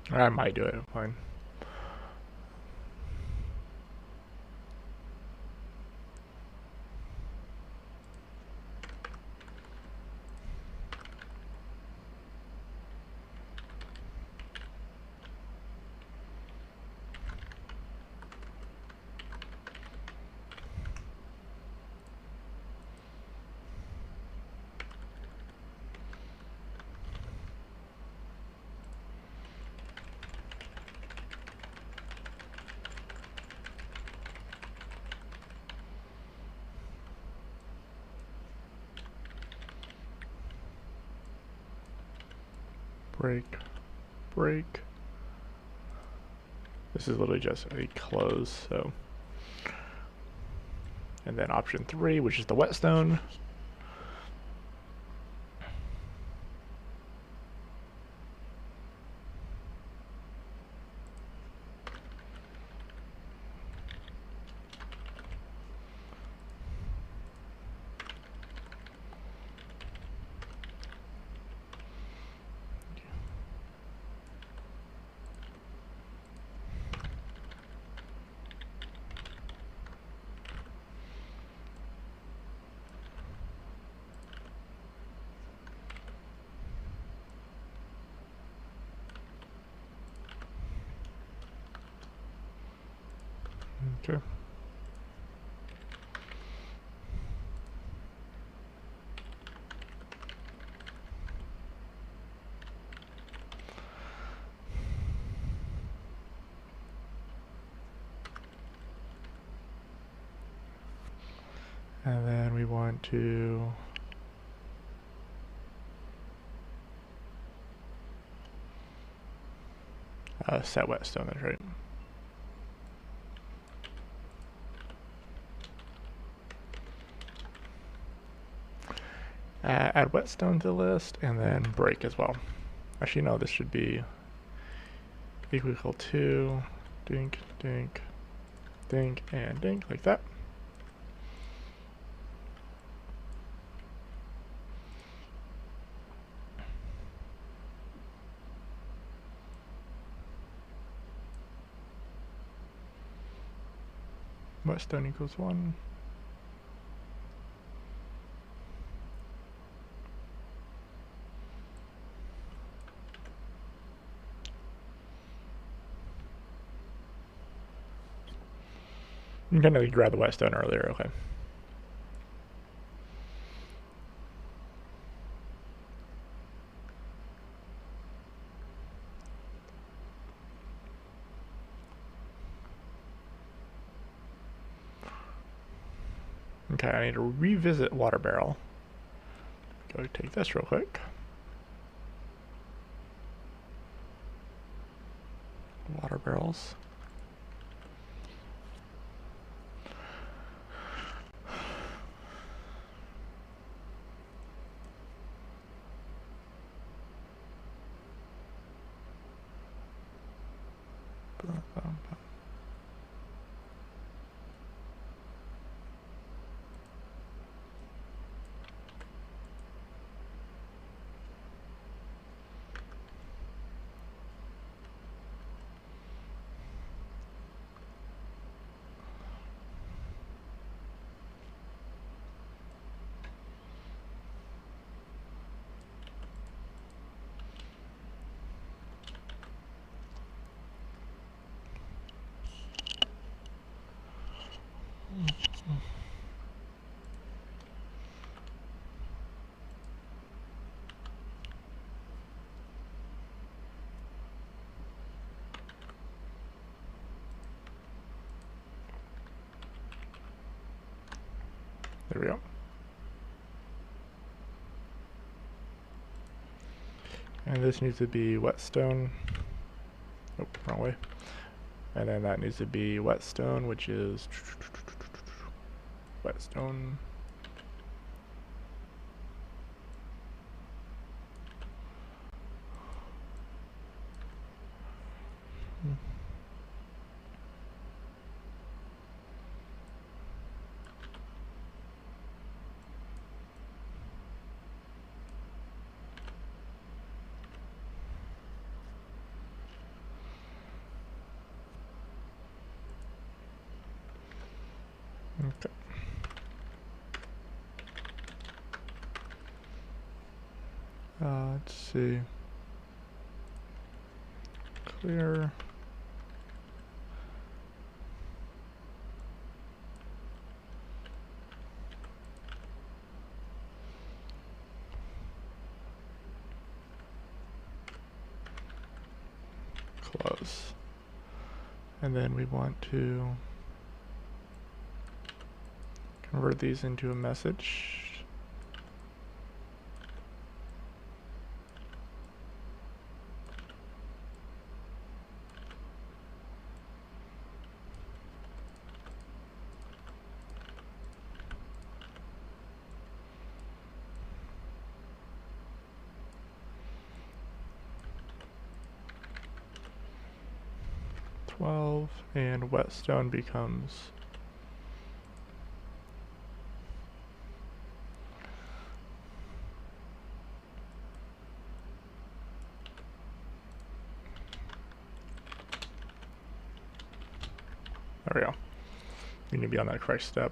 I might do it, fine. break, break. This is literally just a close, so. And then option 3, which is the whetstone. Okay. And then we want to set whetstone, that's right. Add whetstone to the list, and then break as well. Actually, no, this should be equal to dink, dink, dink, and dink, like that. Whetstone equals 1. You kind of grab the whetstone earlier, okay. Okay, I need to revisit water barrel. Go take this real quick. Water barrels. There we go. And this needs to be whetstone. Oh, wrong way. And then that needs to be whetstone, which is whetstone. Okay. Let's see. Clear. Close. And then we want to convert these into a message. 12, and whetstone becomes there we go. You need to be on that correct step.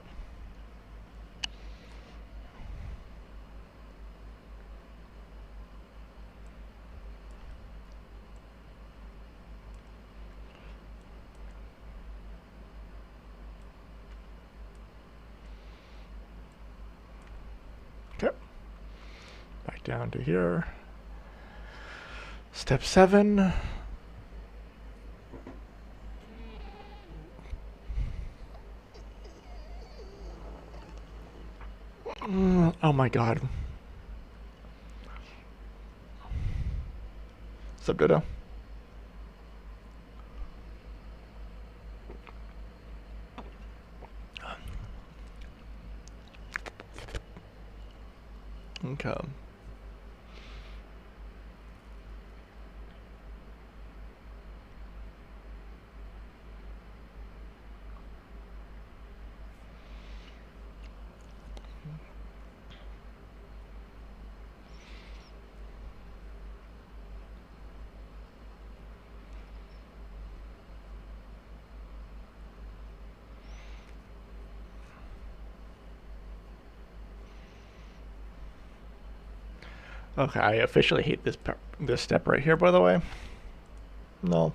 Okay. Back down to here. Step 7. Oh my god. Sub Ditto. Okay. Okay, I officially hate this step right here, by the way. No.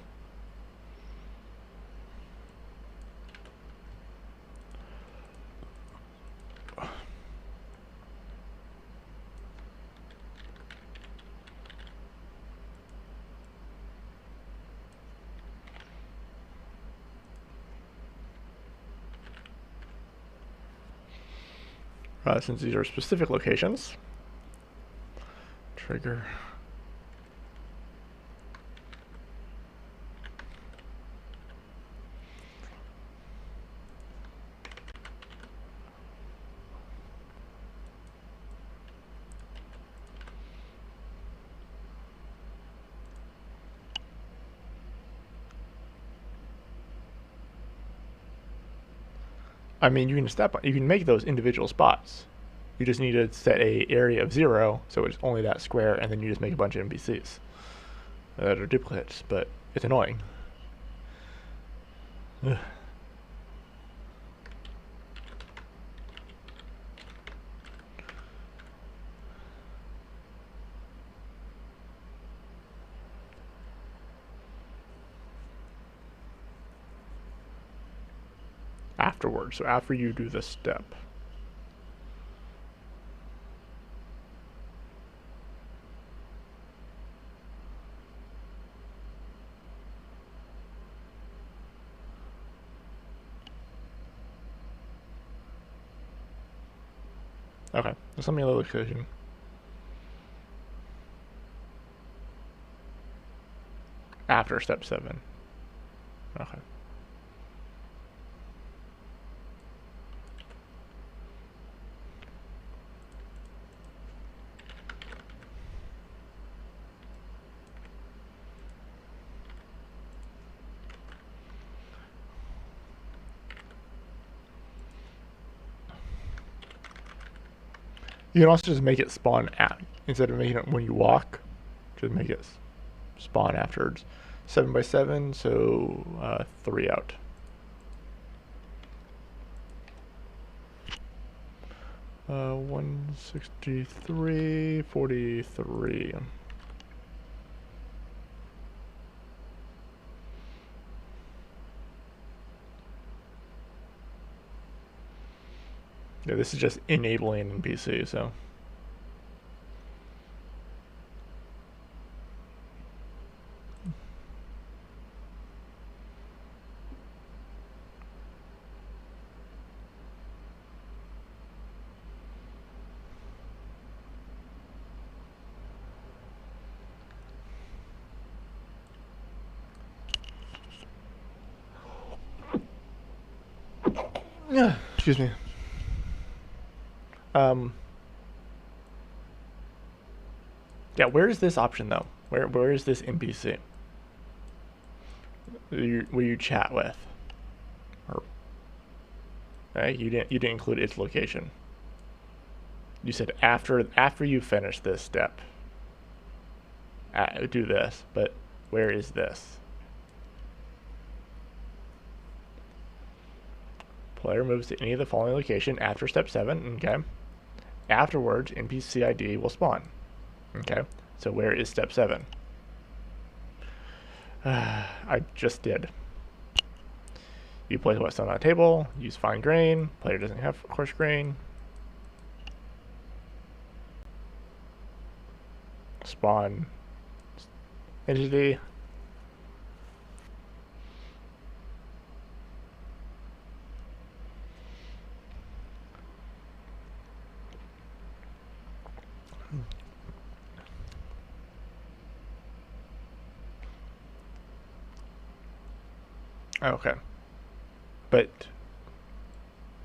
Since these are specific locations, trigger. I mean, you can make those individual spots. You just need to set a area of 0, so it's only that square, and then you just make a bunch of NPCs that are duplicates, but it's annoying. Ugh. Afterwards, so after you do this step. Okay, there's something other location. After step 7. Okay. You can also just make it spawn instead of making it when you walk, just make it spawn afterwards. 7 by 7, so 3 out. Uh, 163.43. Yeah, this is just enabling NPC, so. Yeah, excuse me. Yeah, where is this option though? Where is this NPC? will you chat with? Or, right? You didn't include its location. You said after you finish this step, do this, but where is this? Player moves to any of the following location after step 7, okay? Afterwards, NPC ID will spawn, okay? So where is step 7? I just did. You place a whetstone on a table, use fine grain, player doesn't have coarse grain. Spawn entity. Okay. But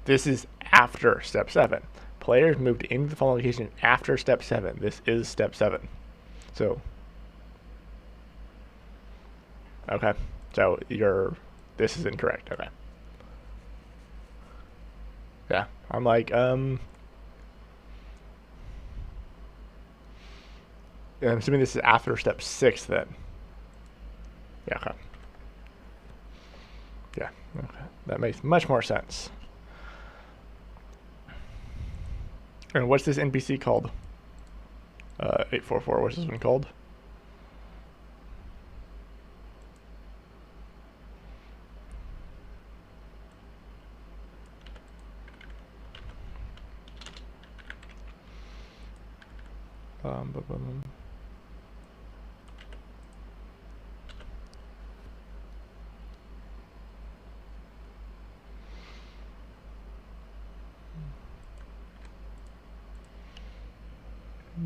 this is after step 7. Players moved into the following location after step 7. This is step 7. So, okay. So this is incorrect. Okay. Yeah. I'm like, I'm assuming this is after step 6 then. Yeah, okay. Yeah, okay. That makes much more sense. And what's this NPC called? 844, what's this one called?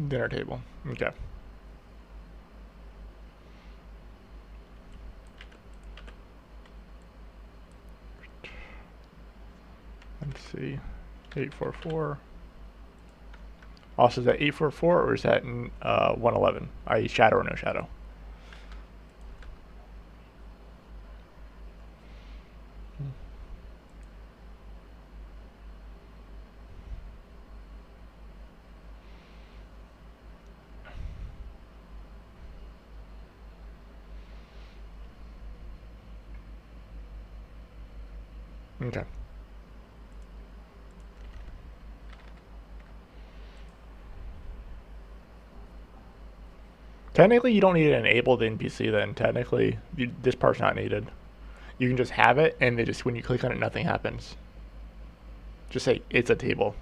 Dinner table. Okay. Let's see. 844. Also, is that 844 or is that in 111? I.e. shadow or no shadow? Okay. Technically, you don't need to enable the NPC then. Technically, this part's not needed. You can just have it, and when you click on it, nothing happens. Just say, it's a table.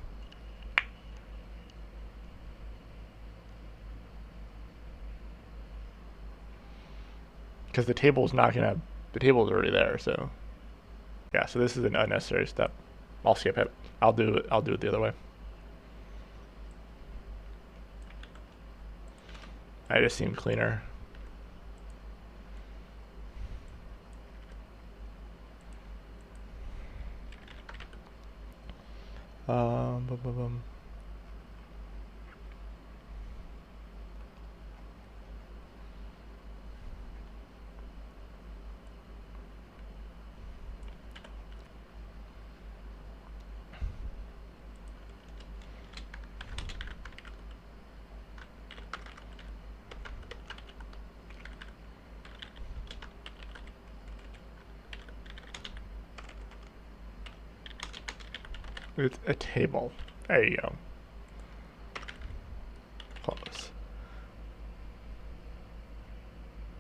Because the table's already there, so. Yeah, so this is an unnecessary step. I'll skip it. I'll do it the other way. I just seemed cleaner. Bum, bum, bum. It's a table. There you go. Close.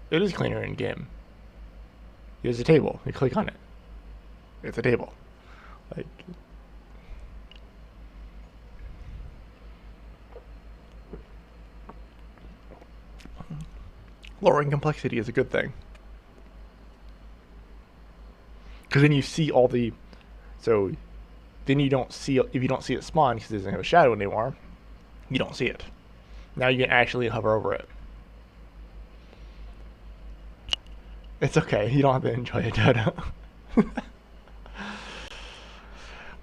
It is cleaner in game. Here's a table. You click on it. It's a table. Like. Lowering complexity is a good thing. Because then you see all the. So. Then you don't see, if you don't see it spawn because it doesn't have a shadow anymore, you don't see it. Now you can actually hover over it. It's okay, you don't have to enjoy it, Dodo.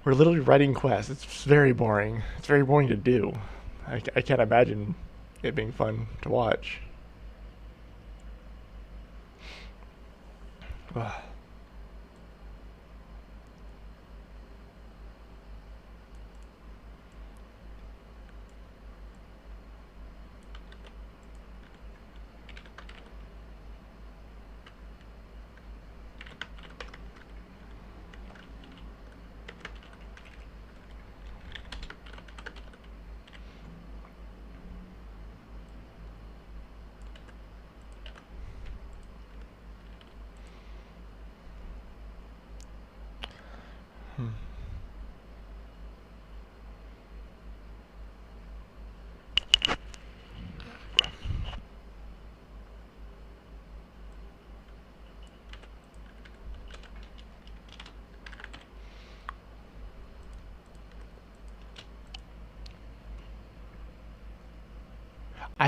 We're literally writing quests. It's very boring. It's very boring to do. I can't imagine it being fun to watch. I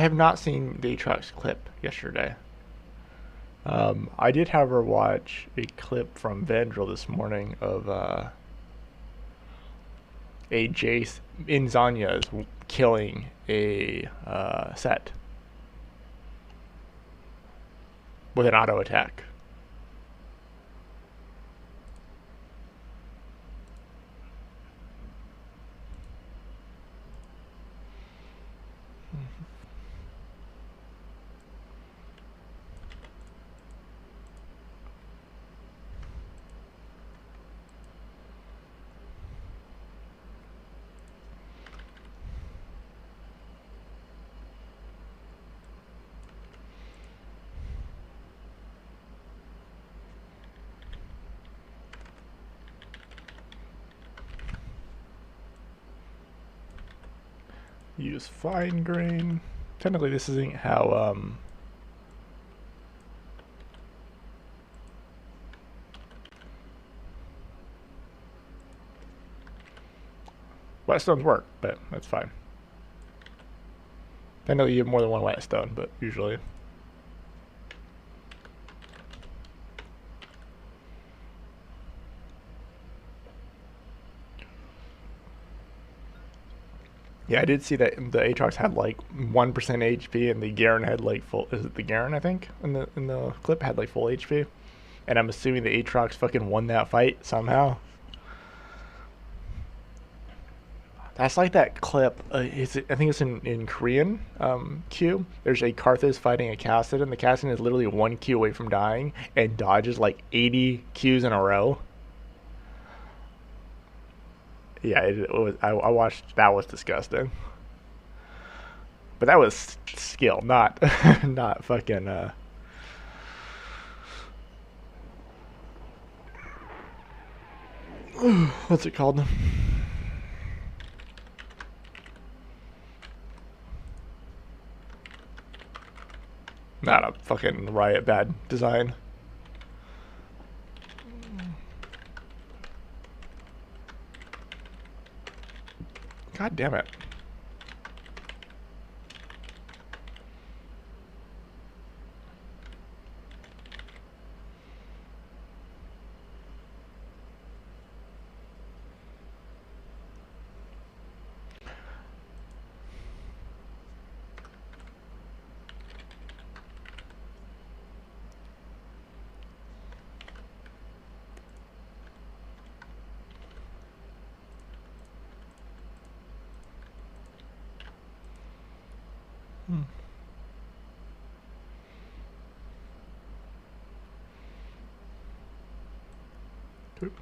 have not seen the Aatrox clip yesterday. I did have her watch a clip from Vandrel this morning of a Jace in Zanya's killing a set with an auto attack. Use fine grain. Technically, this isn't how whetstones work, but that's fine. I know you have more than one whetstone, but usually. Yeah, I did see that the Aatrox had like 1% HP, and the Garen had like full. Is it the Garen? I think in the clip had like full HP, and I'm assuming the Aatrox fucking won that fight somehow. That's like that clip. I think it's in Korean Q. There's a Karthus fighting a Kassadin, and the Kassadin is literally 1 Q away from dying and dodges like 80 Qs in a row. Yeah, it was. I watched. That was disgusting. But that was skill, not not fucking. What's it called? Not a fucking riot bad design. God damn it. Oop.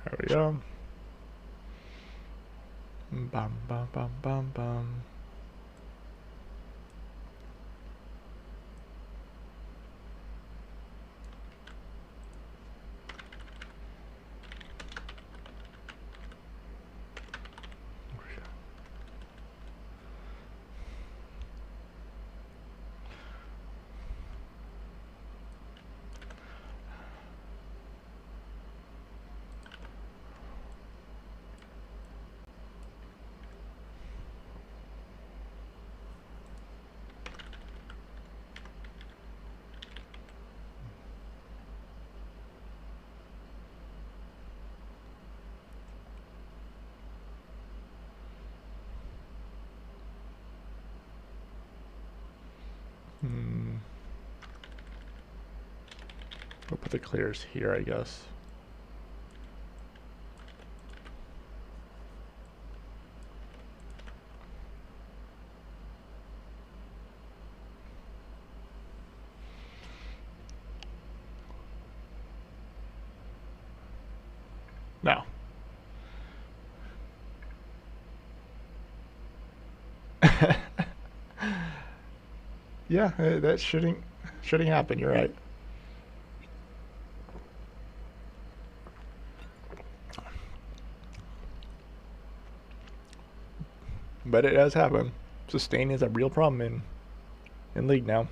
There we go. Bum bum bum bum bum. We'll put the clears here, I guess. No. Yeah, that shouldn't happen. You're right. But it does happen. Sustain is a real problem in League now.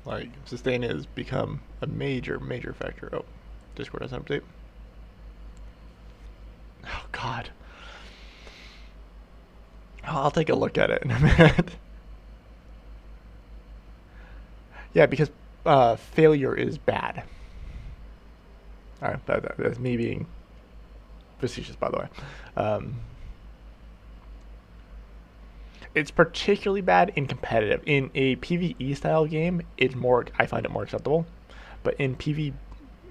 Like, sustain has become a major factor. Oh, Discord has an update. Oh God. I'll take a look at it in a minute. Yeah, because failure is bad. Alright, that's me being facetious, by the way. It's particularly bad in competitive. In a PvE style game, I find it more acceptable. But in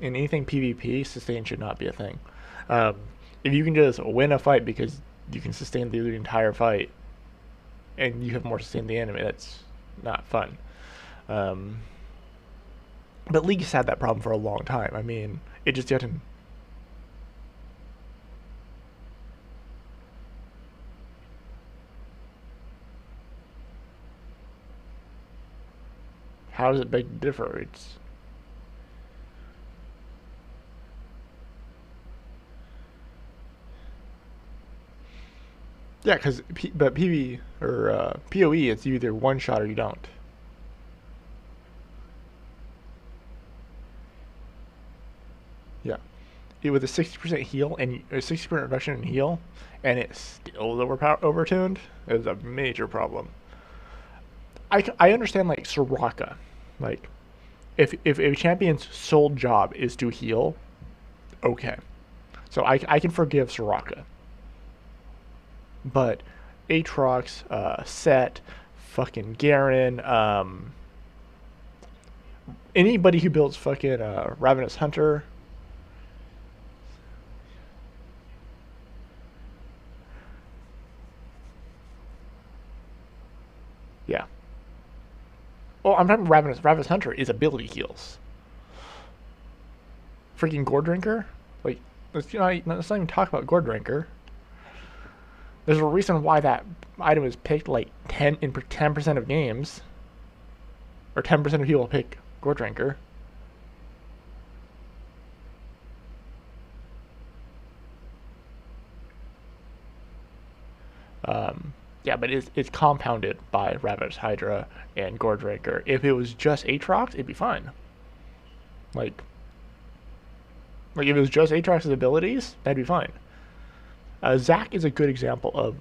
anything PvP, sustain should not be a thing. If you can just win a fight because you can sustain the entire fight, and you have more sustain than the enemy, that's not fun. But League has had that problem for a long time. I mean, it just didn't. How does it make a difference? Yeah, because but PV or PoE, it's either one shot or you don't. Yeah, with a 60% heal and a 60% reduction in heal, and it's still overtuned, is a major problem. I understand like Soraka, like if a champion's sole job is to heal, okay, so I can forgive Soraka. But Aatrox, Set, fucking Garen, anybody who builds fucking Ravenous Hunter. Yeah. Oh, I'm talking Ravenous Hunter is ability heals. Freaking Gore Drinker? Like, let's not even talk about Gore Drinker. There's a reason why that item is picked like 10% of games. Or 10% of people pick Gore Drinker. Yeah, but it's compounded by Ravenous Hydra and Gore Drinker. If it was just Aatrox, it'd be fine. Like if it was just Aatrox's abilities, that'd be fine. Zac is a good example of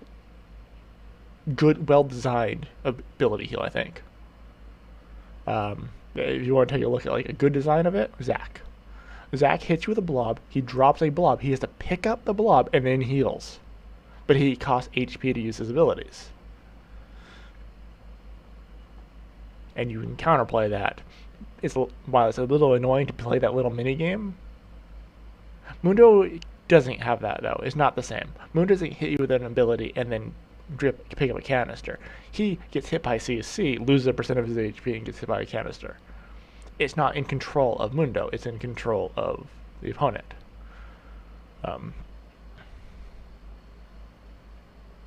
good, well-designed ability heal, I think. If you want to take a look at like a good design of it, Zac. Zac hits you with a blob, he drops a blob, he has to pick up the blob and then heals. But he costs HP to use his abilities. And you can counterplay that. While it's a little annoying to play that little mini game, Mundo doesn't have that though. It's not the same. Mundo doesn't hit you with an ability and then pick up a canister. He gets hit by CC, loses a percent of his HP, and gets hit by a canister. It's not in control of Mundo. It's in control of the opponent.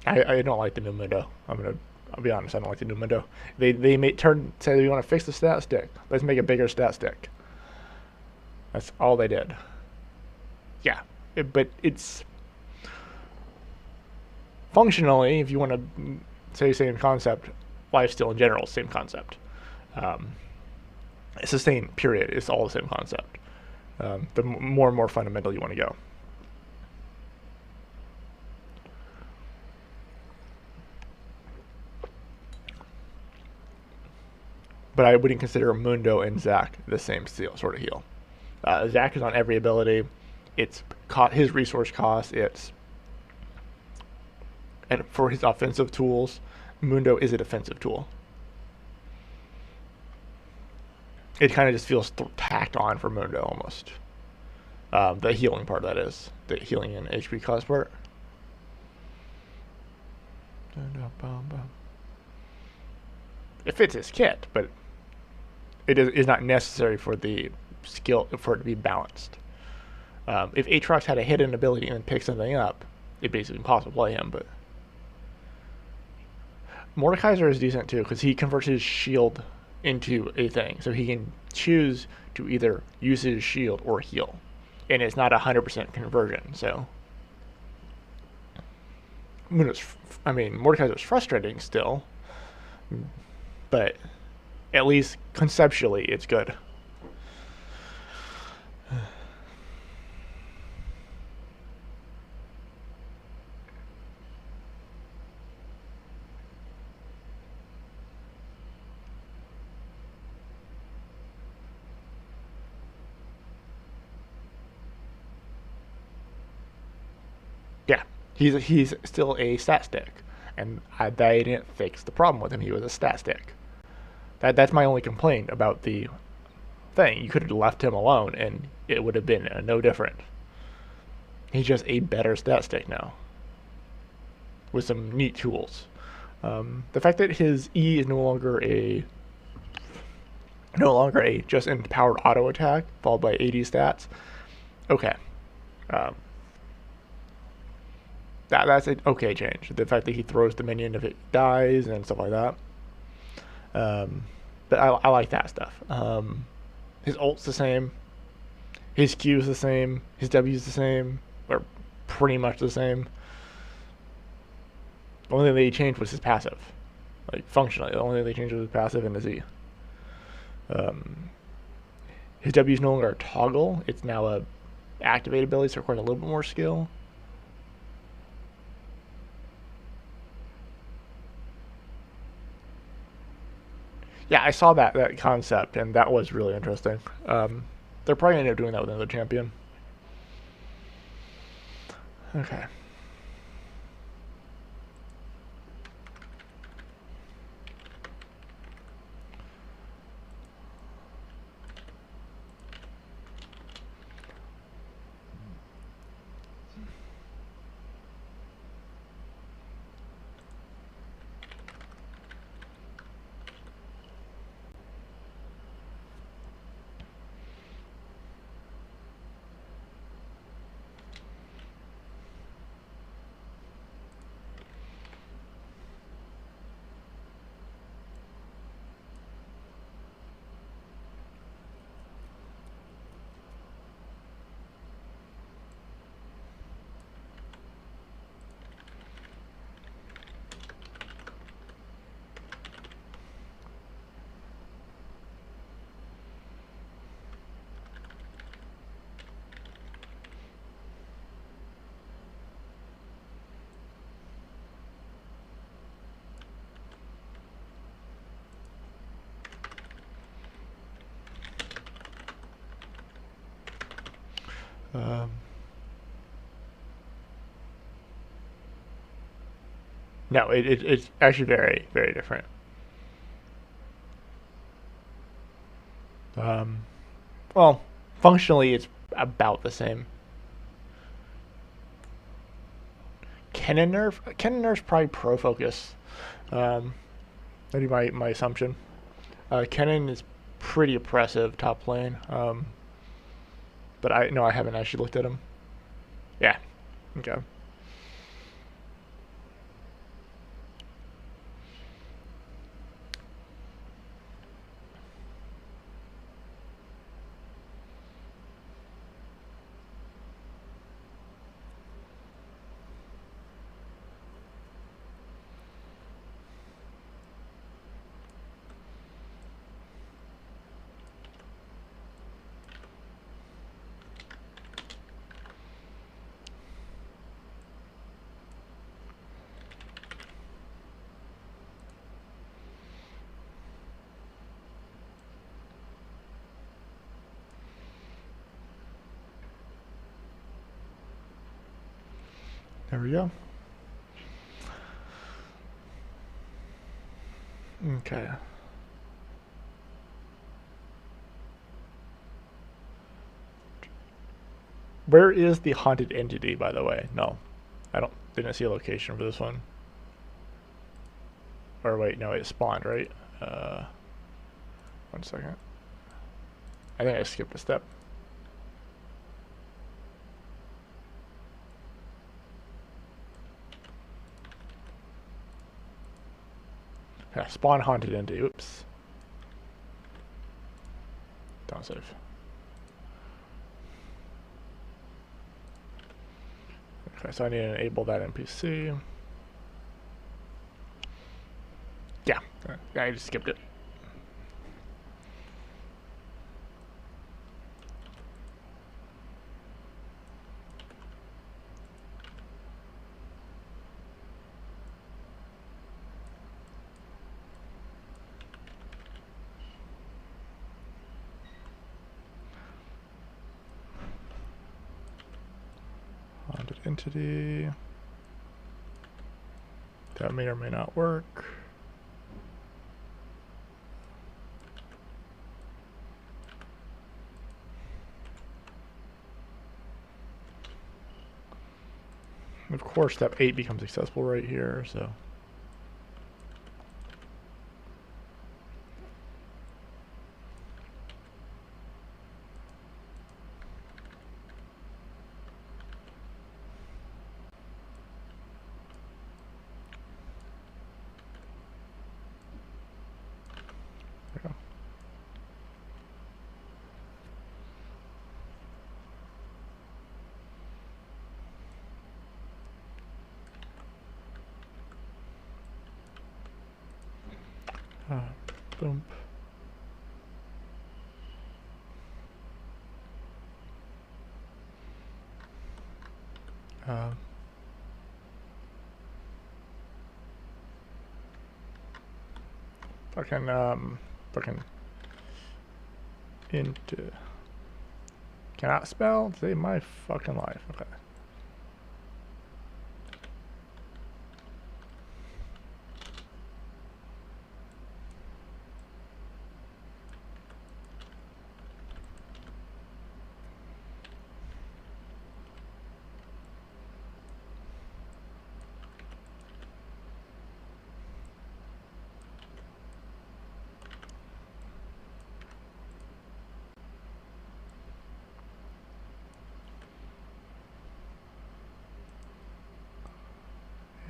I don't like the new Mundo. I'll be honest. I don't like the new Mundo. They say they want to fix the stat stick. Let's make a bigger stat stick. That's all they did. Yeah, but it's functionally, if you want to say same concept, lifesteal in general, same concept. Sustain period is all the same concept. The more and more fundamental you want to go. But I wouldn't consider Mundo and Zac the same sort of heal. Zac is on every ability. It's his resource cost. And for his offensive tools, Mundo is a defensive tool. It kind of just feels tacked on for Mundo almost. The healing part, that is. The healing and HP cost part. It fits his kit, but it is not necessary for the skill for it to be balanced. If Aatrox had a hidden ability and then pick something up, it'd be impossible to play him, but Mordekaiser is decent too, because he converts his shield into a thing. So he can choose to either use his shield or heal. And it's not 100% conversion, so Mordekaiser is frustrating still, but at least conceptually it's good. Yeah, he's still a stat stick, and they didn't fix the problem with him. He was a stat stick. That's my only complaint about the thing. You could have left him alone, and it would have been no different. He's just a better stat stick now, with some neat tools. The fact that his E is no longer a just empowered auto attack followed by 80 stats. Okay. That's an okay change. The fact that he throws the minion if it dies and stuff like that. But I like that stuff. His ult's the same. His Q's the same. His W's the same. Or pretty much the same. The only thing they changed was his passive. Like, functionally, the only thing they changed was his passive and his E. His W is no longer a toggle. It's now a activate ability, so it requires a little bit more skill. Yeah, I saw that concept, and that was really interesting. They're probably going to end up doing that with another champion. Okay. No, it's actually very, very different. Well, functionally, it's about the same. Kennen nerf's probably pro focus. That'd be my assumption. Kennen is pretty oppressive top lane. But I haven't actually looked at him. Yeah. Okay. There we go. Okay. Where is the haunted entity, by the way? No, I didn't see a location for this one. Or wait, no, it spawned, right? 1 second. I think I skipped a step. Yeah, spawn haunted entity. Oops. Don't save. Okay, so I need to enable that NPC. Yeah, I just skipped it. Haunted entity. That may or may not work. Of course, step 8 becomes accessible right here, so. There we go. Boom. Fucking into cannot spell? Save my fucking life. Okay.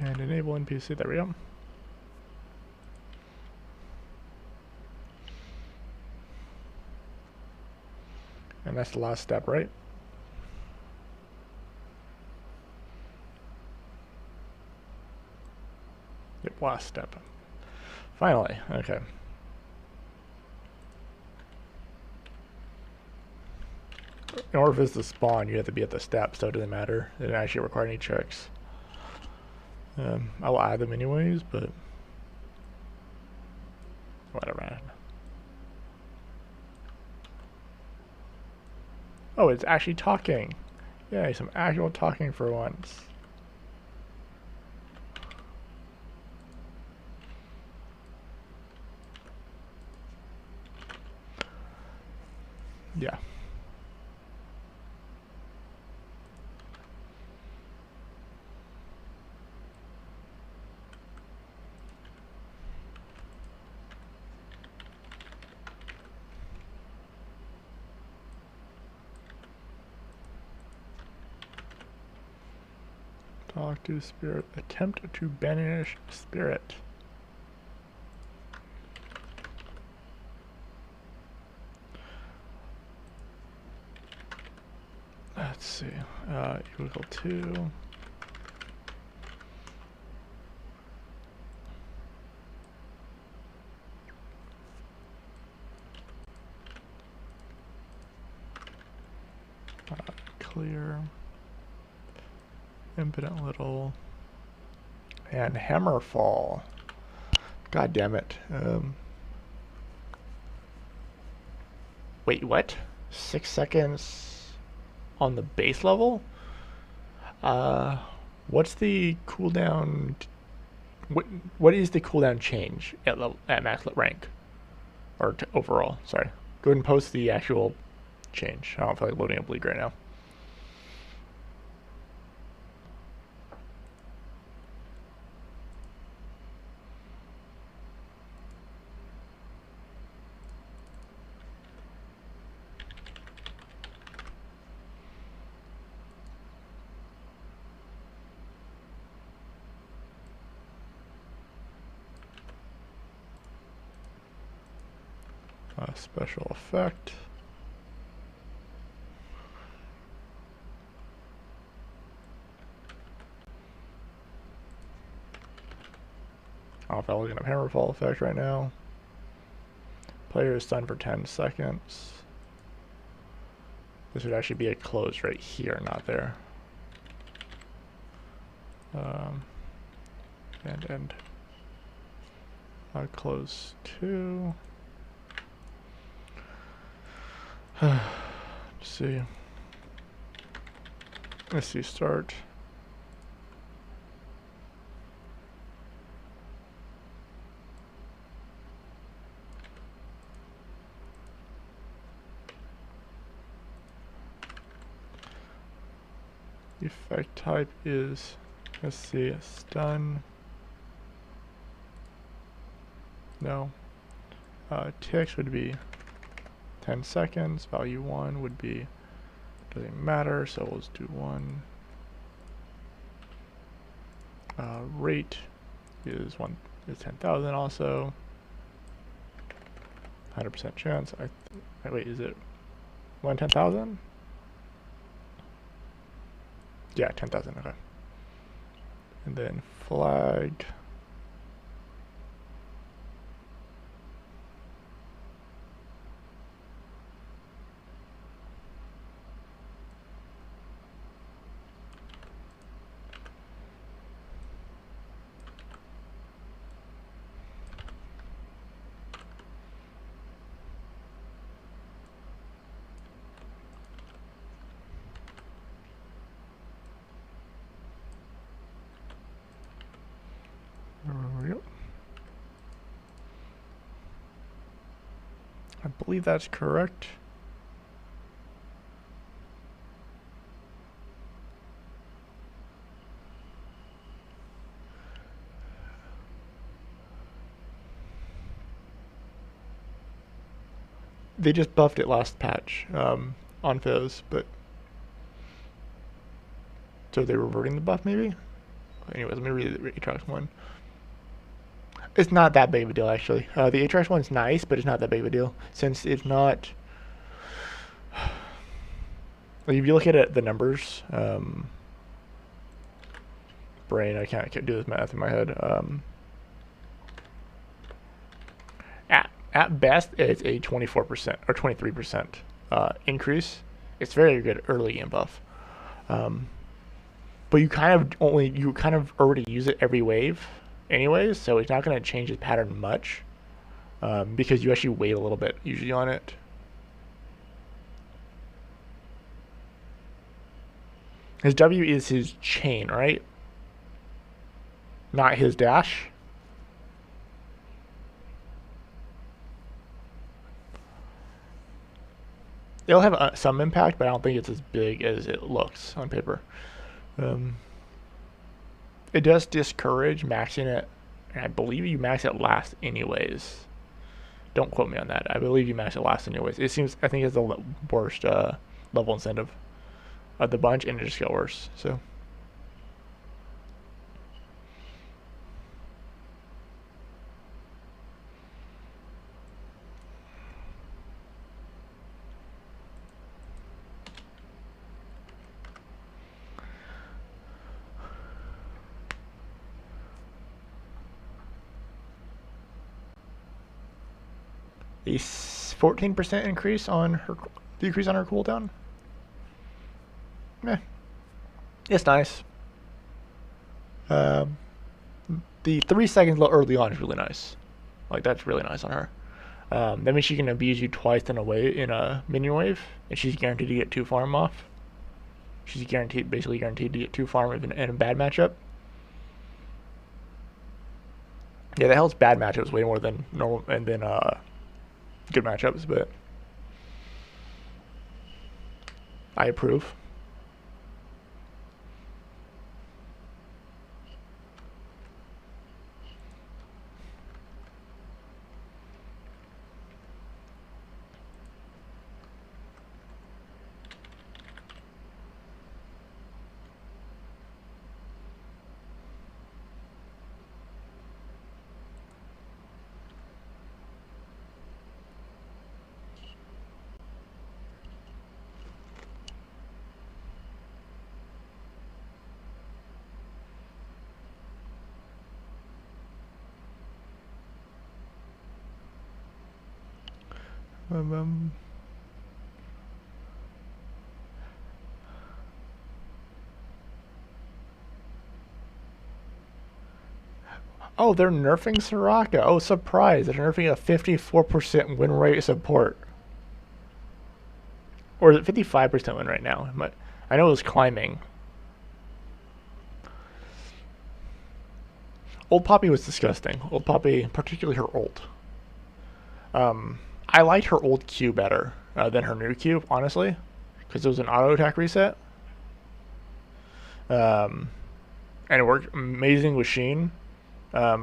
And enable NPC, there we go. And that's the last step, right? Yep, last step. Finally, okay. In order for this to spawn, you have to be at the step, so it doesn't matter. It didn't actually require any checks. I'll add them anyways, but whatever. Oh, it's actually talking. Yay, some actual talking for once. Yeah. Talk to spirit. Attempt to banish spirit. Let's see. Equal to. Clear. Impotent little. And Hammerfall. God damn it. Wait, what? 6 seconds on the base level? What's the cooldown? What is the cooldown change at max rank or overall? Sorry. Go ahead and post the actual change. I don't feel like loading up League right now. Special effect. I'm looking at Hammerfall effect right now. Player is stunned for 10 seconds. This would actually be a close right here, not there. And close 2. Let's see. Let's see, start. Effect type is, let's see, stun. No. TX would be 10 seconds. Value 1 would be, doesn't matter, so we'll just do 1. Rate is 10,000 also. 100% chance. Wait, is it 10,000? Yeah, 10,000, okay. And then flag. I believe that's correct. They just buffed it last patch on Fizz, but so they're reverting the buff maybe? Anyways, let me read the Aatrox one. It's not that big of a deal, actually. The Aatrox one's nice, but it's not that big of a deal. Since it's not... Like, if you look at it, the numbers... brain, I can't do this math in my head. At best, it's a 24% or 23% increase. It's very good early in buff. But you kind of already use it every wave anyways, so it's not going to change its pattern much, because you actually wait a little bit usually on it. His W is his chain, right? Not his dash. It'll have some impact, but I don't think it's as big as it looks on paper. It does discourage maxing it, and I believe you max it last anyways. Don't quote me on that. I believe you max it last anyways. It seems, I think it's the worst level incentive of the bunch, and it just got worse. So. A 14% increase on her decrease on her cooldown. It's nice. The 3 seconds early on is really nice. Like, that's really nice on her. That means she can abuse you twice in a minion wave, and she's guaranteed to get 2 farm off. She's basically guaranteed to get 2 farm in a bad matchup. Yeah, that helps bad matchups way more than normal and then good matchups, but I approve. Oh, they're nerfing Soraka. Oh, surprise. They're nerfing a 54% win rate support. Or is it 55% win right now? I know it was climbing. Old Poppy was disgusting. Old Poppy, particularly her ult. I liked her old Q better than her new Q, honestly, because it was an auto attack reset. And it worked amazing with Sheen. Her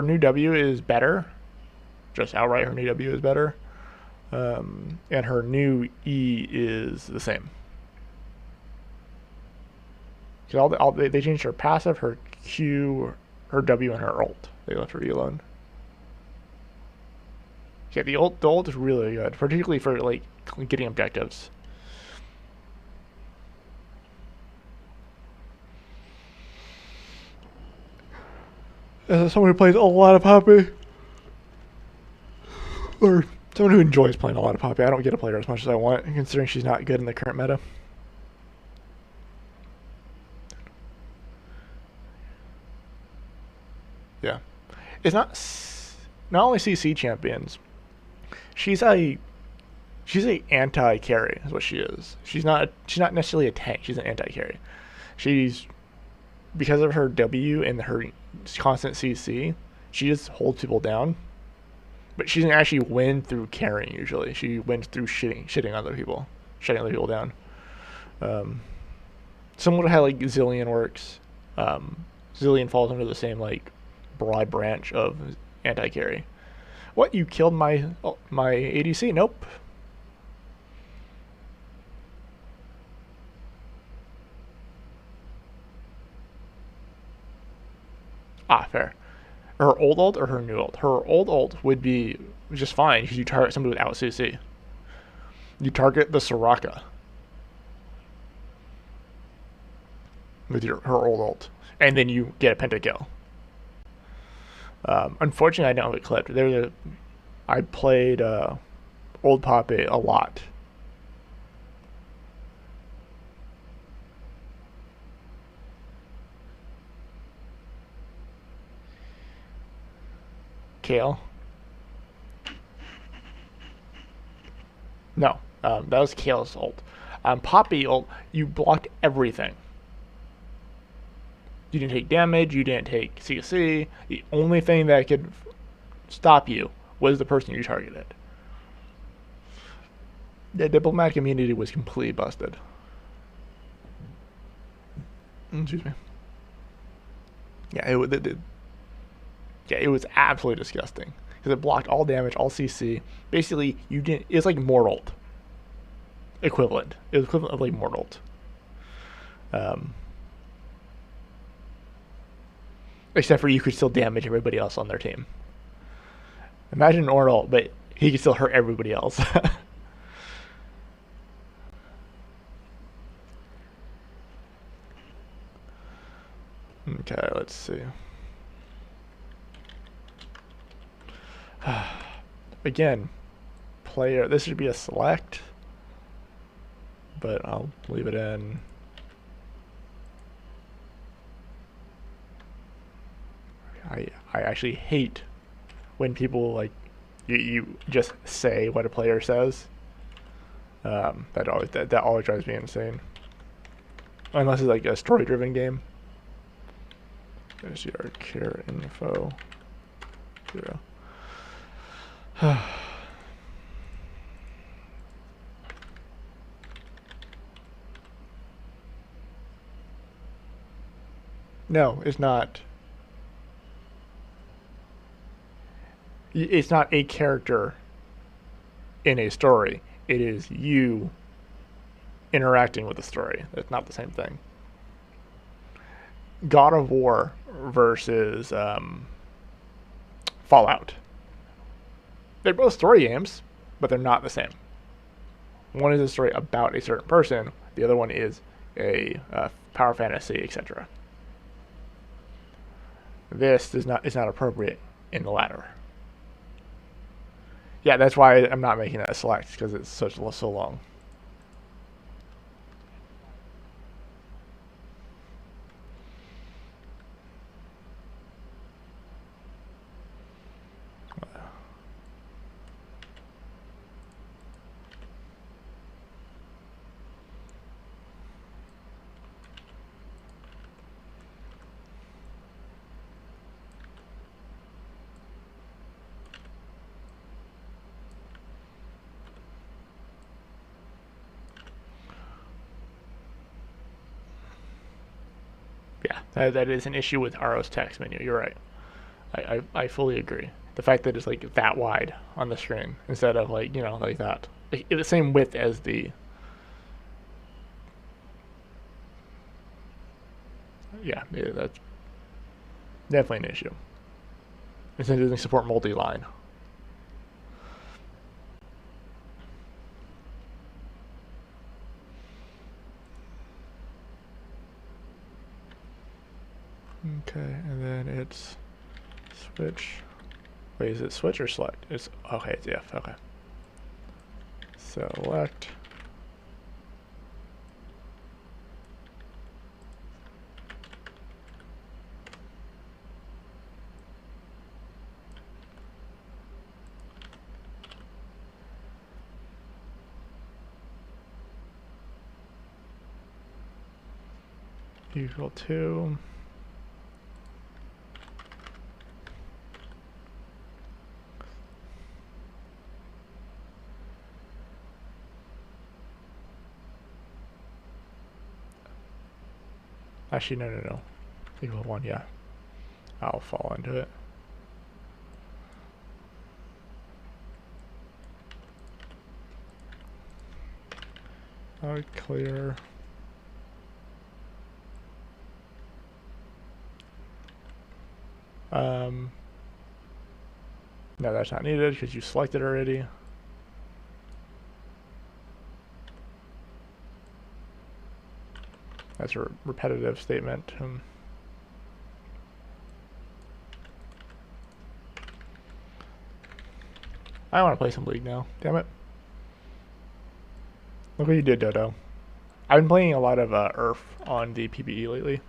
new W is better. Just outright, her new W is better. And her new E is the same. Because they changed her passive, her Q, her W, and her ult. They left her E alone. Yeah, the ult is really good, particularly for like getting objectives. As someone who plays a lot of Poppy, or someone who enjoys playing a lot of Poppy, I don't get to play her as much as I want, considering she's not good in the current meta. Yeah, it's not only CC champions. She's a anti-carry is what she is. She's not necessarily a tank. She's an anti-carry. She's because of her W and her constant CC, she just holds people down. But she doesn't actually win through carrying usually. She wins through shitting other people, shutting other people down. Similar to how like Zilean works. Zilean falls under the same like broad branch of anti-carry. What, you killed my ADC? Nope. Ah, fair. Her old ult or her new ult? Her old ult would be just fine because you target somebody without CC. You target the Soraka with her old ult, and then you get a pentakill. Unfortunately, I don't have it clipped. I played Old Poppy a lot. Kayle? No, that was Kayle's ult. Poppy ult, you blocked everything. You didn't take damage, you didn't take CC. The only thing that could stop you was the person you targeted. The diplomatic immunity was completely busted. Excuse me. Yeah, it was absolutely disgusting because it blocked all damage, all CC. Basically, you didn't. It's like Mortal equivalent. It was equivalent of like Mortal. Except for you could still damage everybody else on their team. Imagine Mortal, but he could still hurt everybody else. Okay, let's see. Again, player, this should be a select, but I'll leave it in. I actually hate when people like you just say what a player says. That always drives me insane. Unless it's like a story-driven game. There's your care info 0. No, it's not. It's not a character in a story. It is you interacting with the story. It's not the same thing. God of War versus Fallout. They're both story games, but they're not the same. One is a story about a certain person. The other one is a power fantasy, etc. This is not appropriate in the latter. Yeah, that's why I'm not making that select, because it's so long. Yeah, that is an issue with RO's text menu. You're right. I fully agree. The fact that it's like that wide on the screen instead of like like that, like, the same width as the. Yeah, that's definitely an issue. Since it doesn't support multi-line. Okay, and then it's switch. Wait, is it switch or select? It's okay. It's if. Okay. Select. Equal to. Actually, no. Equal 1, yeah. I'll fall into it. Clear. No, that's not needed because you selected already. That's a repetitive statement. I want to play some League now. Damn it. Look what you did, Dodo. I've been playing a lot of Earth on the PBE lately.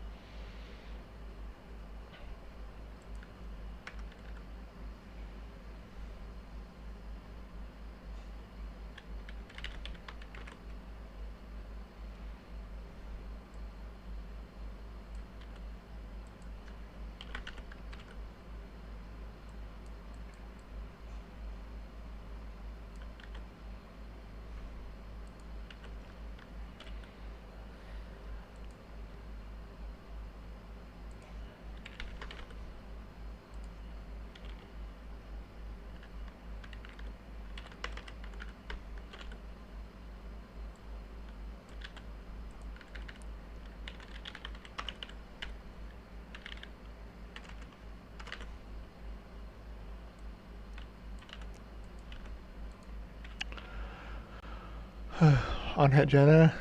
On Hit Jenna.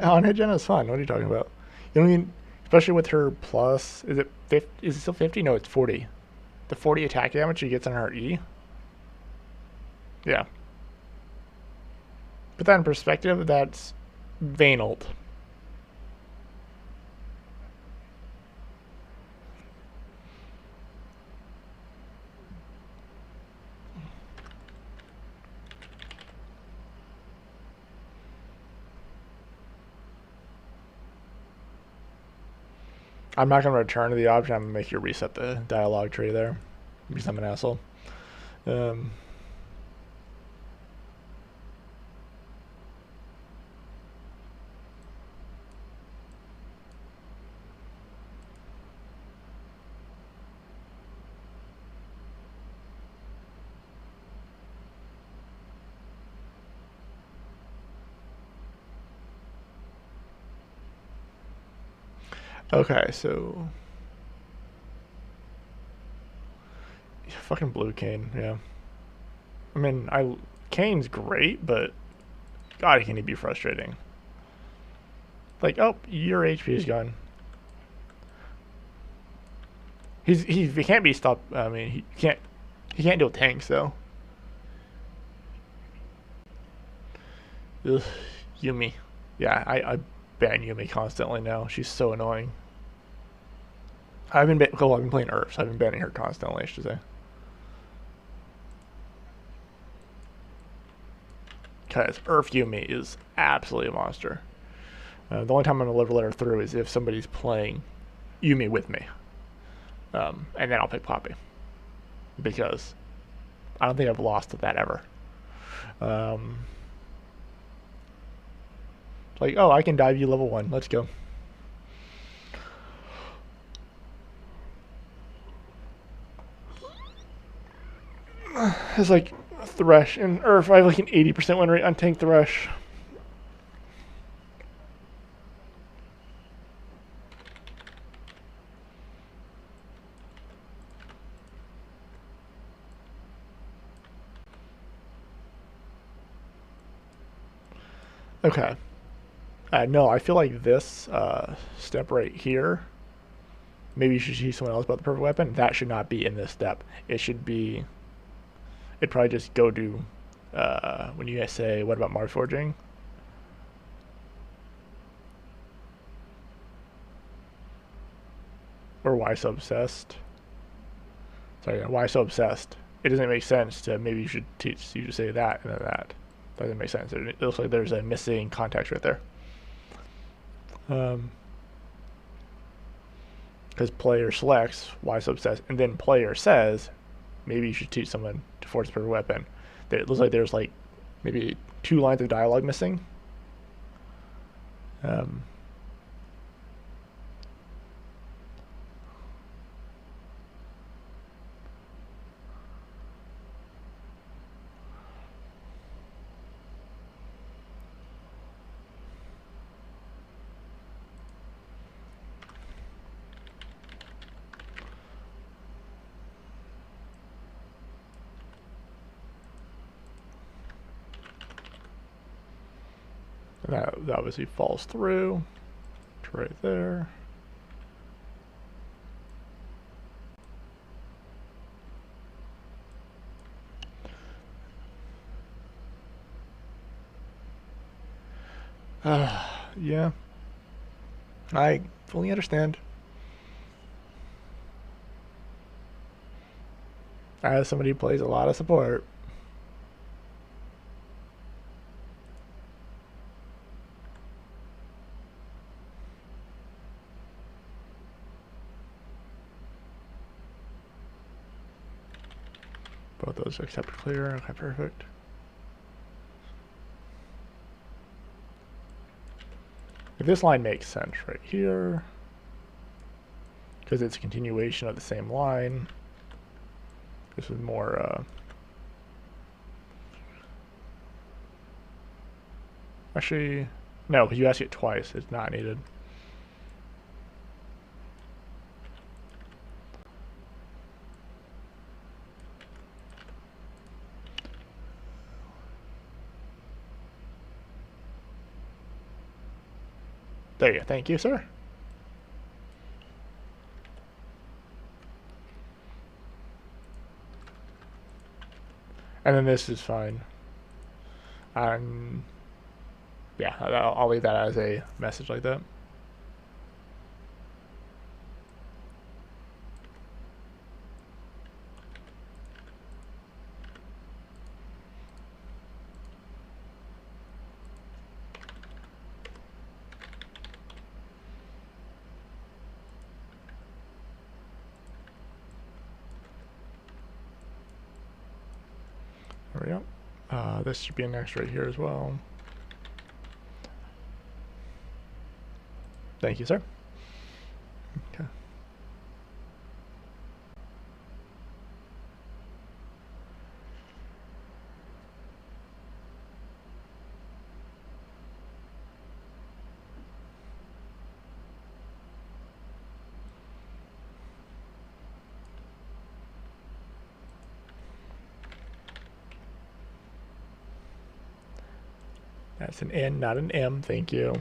On Hit Jenna is fun. What are you talking about? You know what I mean? Especially with her plus. Is it 50? Is it still 50? No, it's 40. The 40 attack damage she gets on her E. Yeah. Put that in perspective, that's Vaynold. I'm not going to return to the object. I'm going to make you reset the dialog tree there because I'm an asshole. Okay, so fucking blue cane, yeah. I mean, Kane's great, but God, can he be frustrating? Like, oh, your HP is gone. He can't be stopped. I mean, he can't deal tanks though. Ugh, Yumi, yeah, I ban Yumi constantly now. She's so annoying. I've been playing Earth, so I've been banning her constantly, I should say. Because Earth Yumi is absolutely a monster. The only time I'm going to let her through is if somebody's playing Yumi with me. And then I'll pick Poppy. Because I don't think I've lost to that ever. Like, oh, I can dive you level 1. Let's go. It's like Thresh and Earth. I have like an 80% win rate on tank Thresh. Okay. No, I feel like this step right here, maybe you should teach someone else about the perfect weapon. That should not be in this step. It should be, it'd probably just go to, when you guys say, what about Mars Forging? Or why so obsessed? Sorry, why so obsessed? It doesn't make sense to, maybe you should teach you to say that and then that. Doesn't make sense. It looks like there's a missing context right there. Because player selects why so obsessed, and then player says, maybe you should teach someone to forge the perfect weapon. It looks like there's like maybe 2 lines of dialogue missing. That obviously falls through to right there. Yeah, I fully understand. As somebody who plays a lot of support, both those accept clear. Okay, perfect. If this line makes sense right here, because it's a continuation of the same line, this is more, actually, no, because you ask it twice, it's not needed. There you go. Thank you, sir. And then this is fine. Yeah, I'll leave that as a message like that. Yep. This should be next right here as well. Thank you, sir. Okay. That's an N, not an M. Thank you.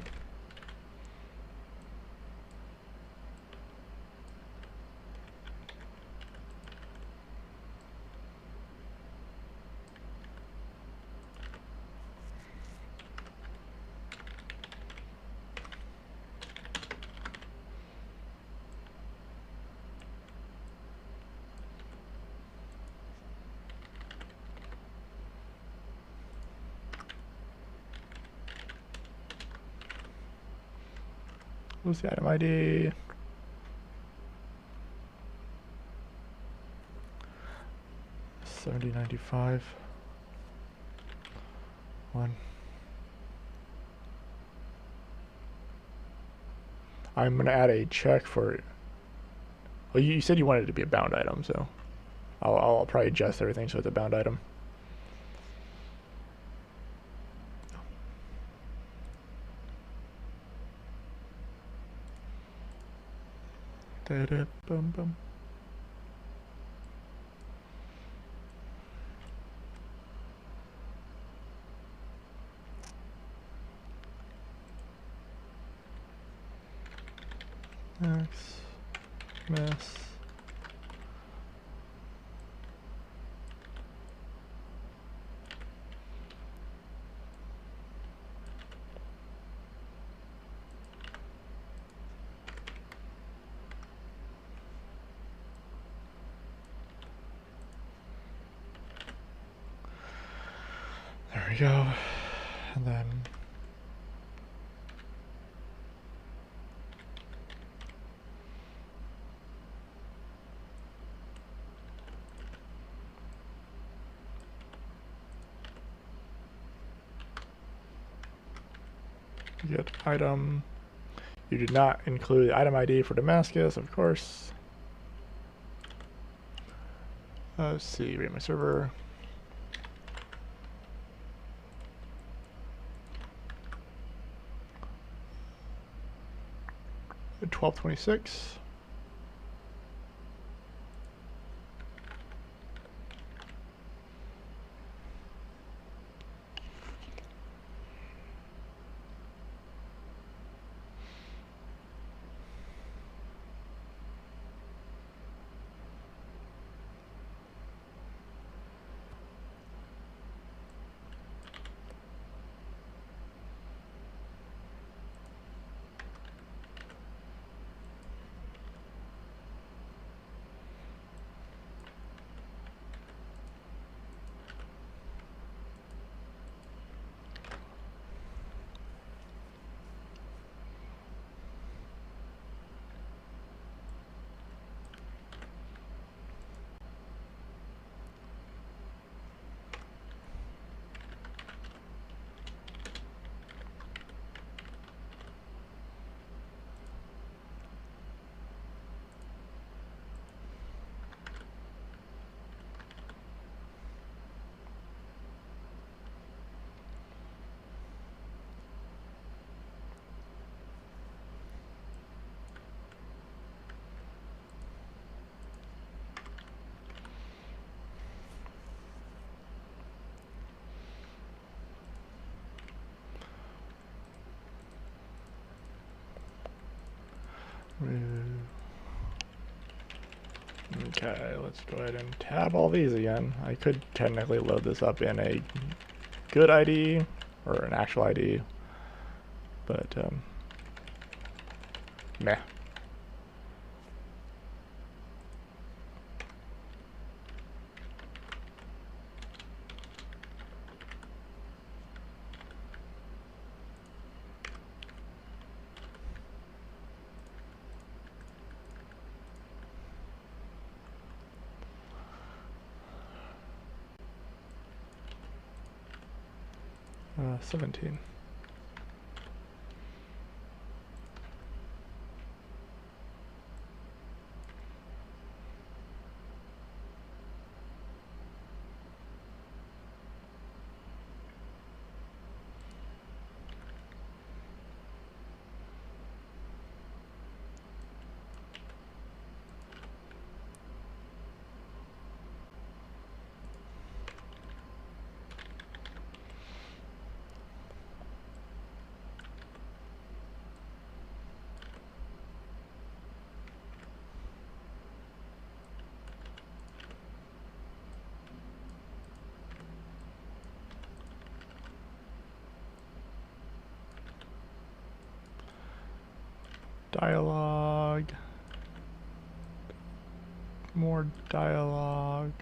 What's the item ID? $70.95. One. I'm gonna add a check for. Well, you said you wanted it to be a bound item, so I'll probably adjust everything so it's a bound item. Bum, bum. X mess. There we go. And then get item. You did not include the item ID for Damascus, of course. Let's see, rate my server. At 1226. Okay, let's go ahead and tab all these again. I could technically load this up in a good ID or an actual ID, but meh. 17. Dialogue. More dialogue.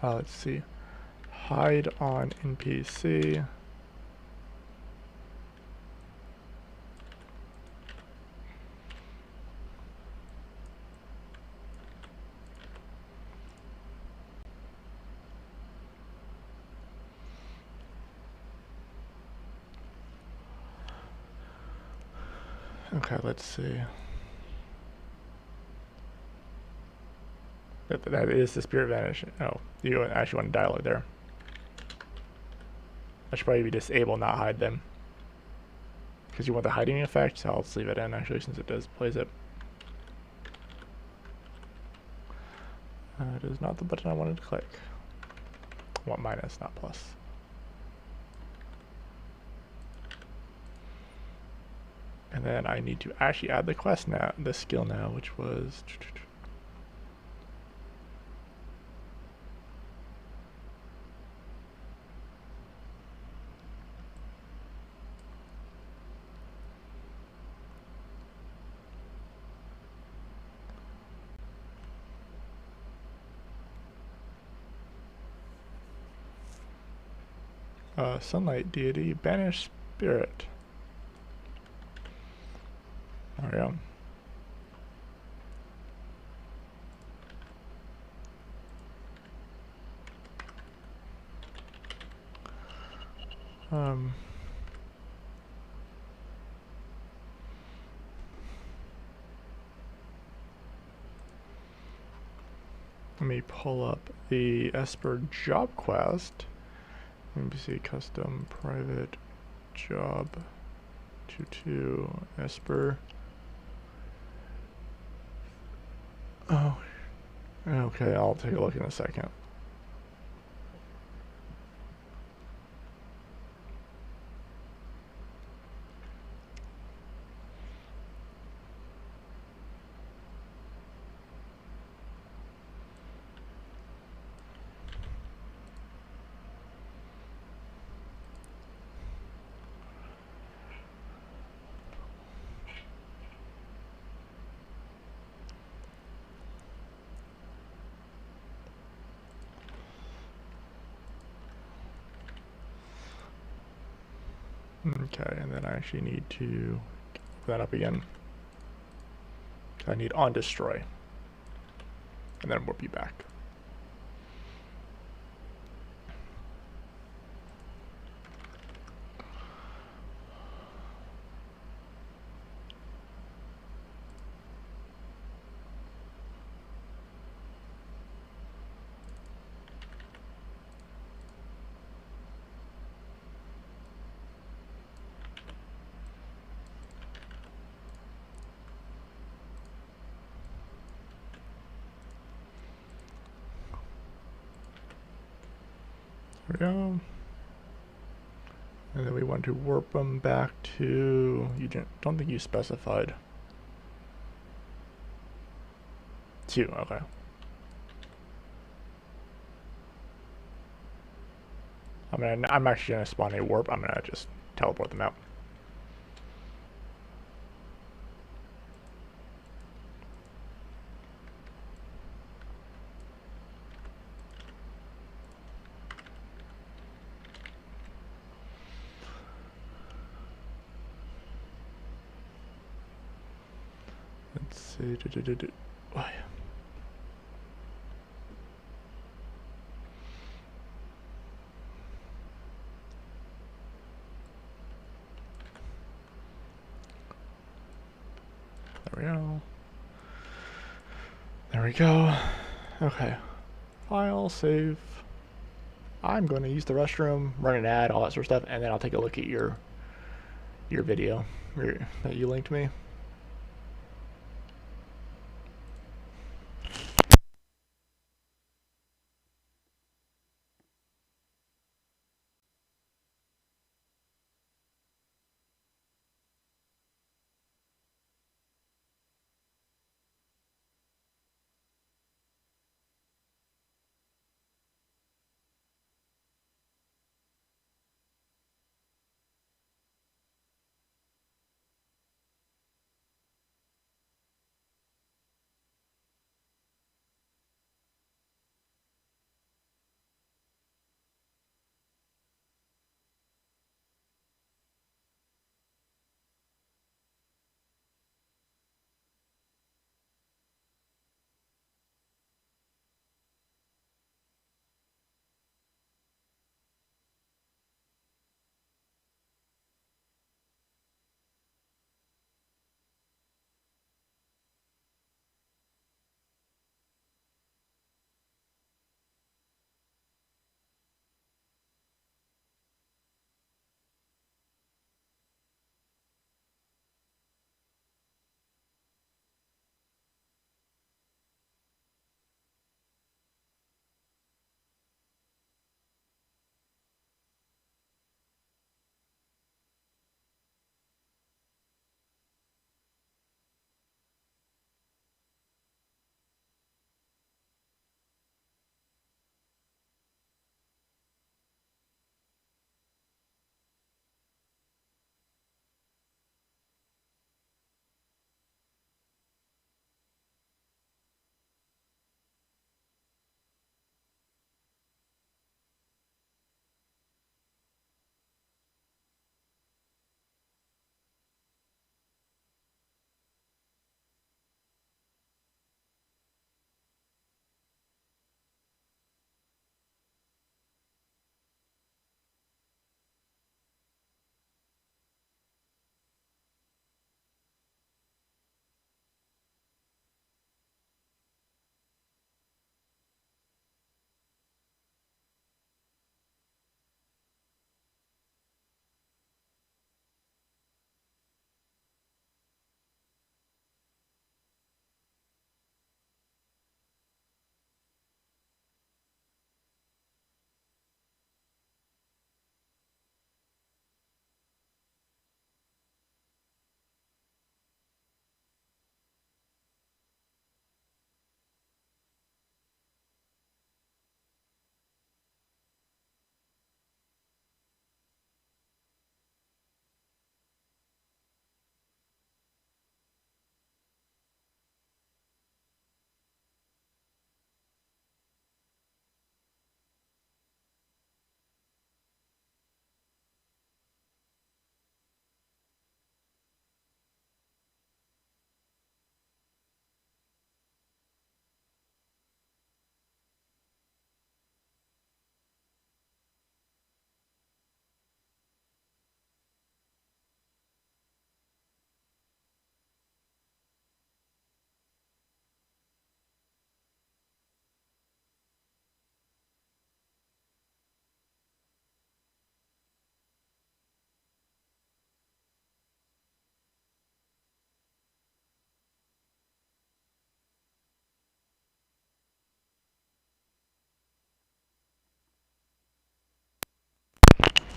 Let's see. Hide on NPC. Okay, let's see. That is the spirit vanish. Oh, you actually want dialogue there. I should probably disable not hide them. Because you want the hiding effect, so I'll just leave it in actually since it plays it. It is not the button I wanted to click. I want minus, not plus. And then I need to actually add the quest now, the skill now, which was... Sunlight Deity, Banish Spirit. There we go. Let me pull up the Esper job quest. Let me see, custom private job 22 Esper. Oh, okay, I'll take a look in a second. Okay, and then I actually need to open that up again. I need on destroy. And then we'll be back. There we go. And then we want to warp them back to, you don't think you specified. 2, okay. I'm actually gonna spawn a warp. I'm gonna just teleport them out. Let's see. Oh, yeah. There we go. There we go. Okay. File, save. I'm going to use the restroom, run an ad, all that sort of stuff, and then I'll take a look at your video that you linked me.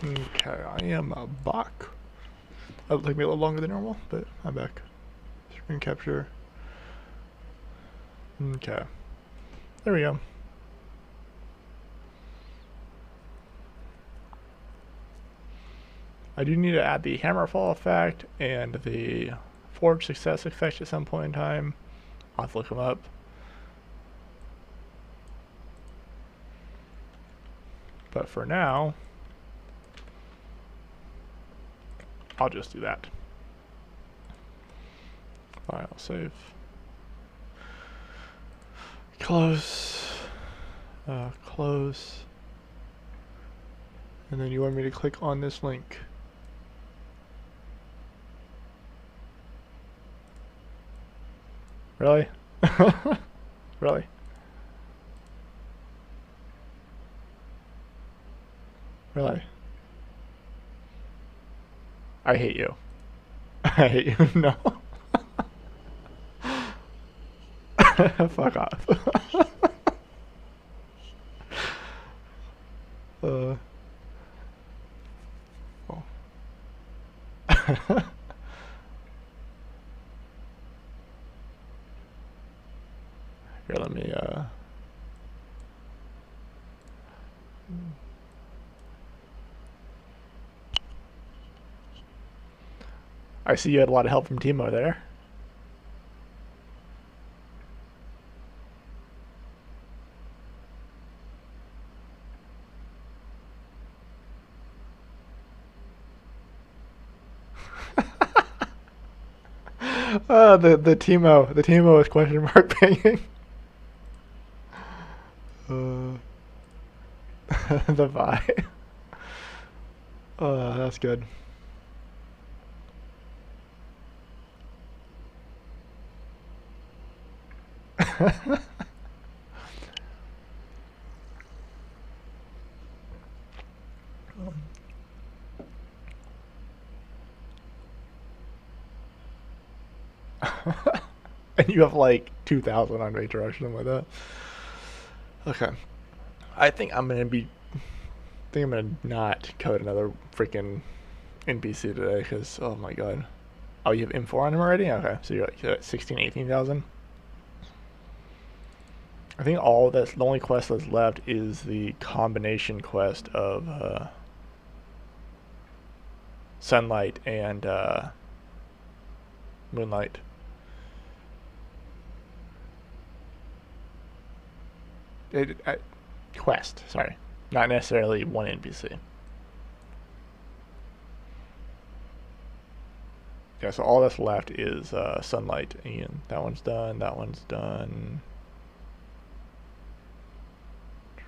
Okay, I am back. That'll take me a little longer than normal, but I'm back. Screen capture. Okay. There we go. I do need to add the Hammerfall effect and the Forge Success effect at some point in time. I'll have to look them up. But for now, I'll just do that. File save. Close. Close. And then you want me to click on this link. Really? Really? Really? I hate you. I hate you. No. Fuck off. Oh. Here, let me, I see you had a lot of help from Timo there. The Timo with question mark pinging. The vibe. That's good. And you have like 2,000 on Nature or something like that. Okay. I think I'm gonna not code another freaking NPC today because, oh my god. Oh, you have M4 on him already? Okay, so you're at 16, 18,000. I think the only quest that's left is the combination quest of Sunlight and Moonlight. Quest, sorry. Not necessarily one NPC. Yeah, so all that's left is Sunlight, and that one's done, that one's done.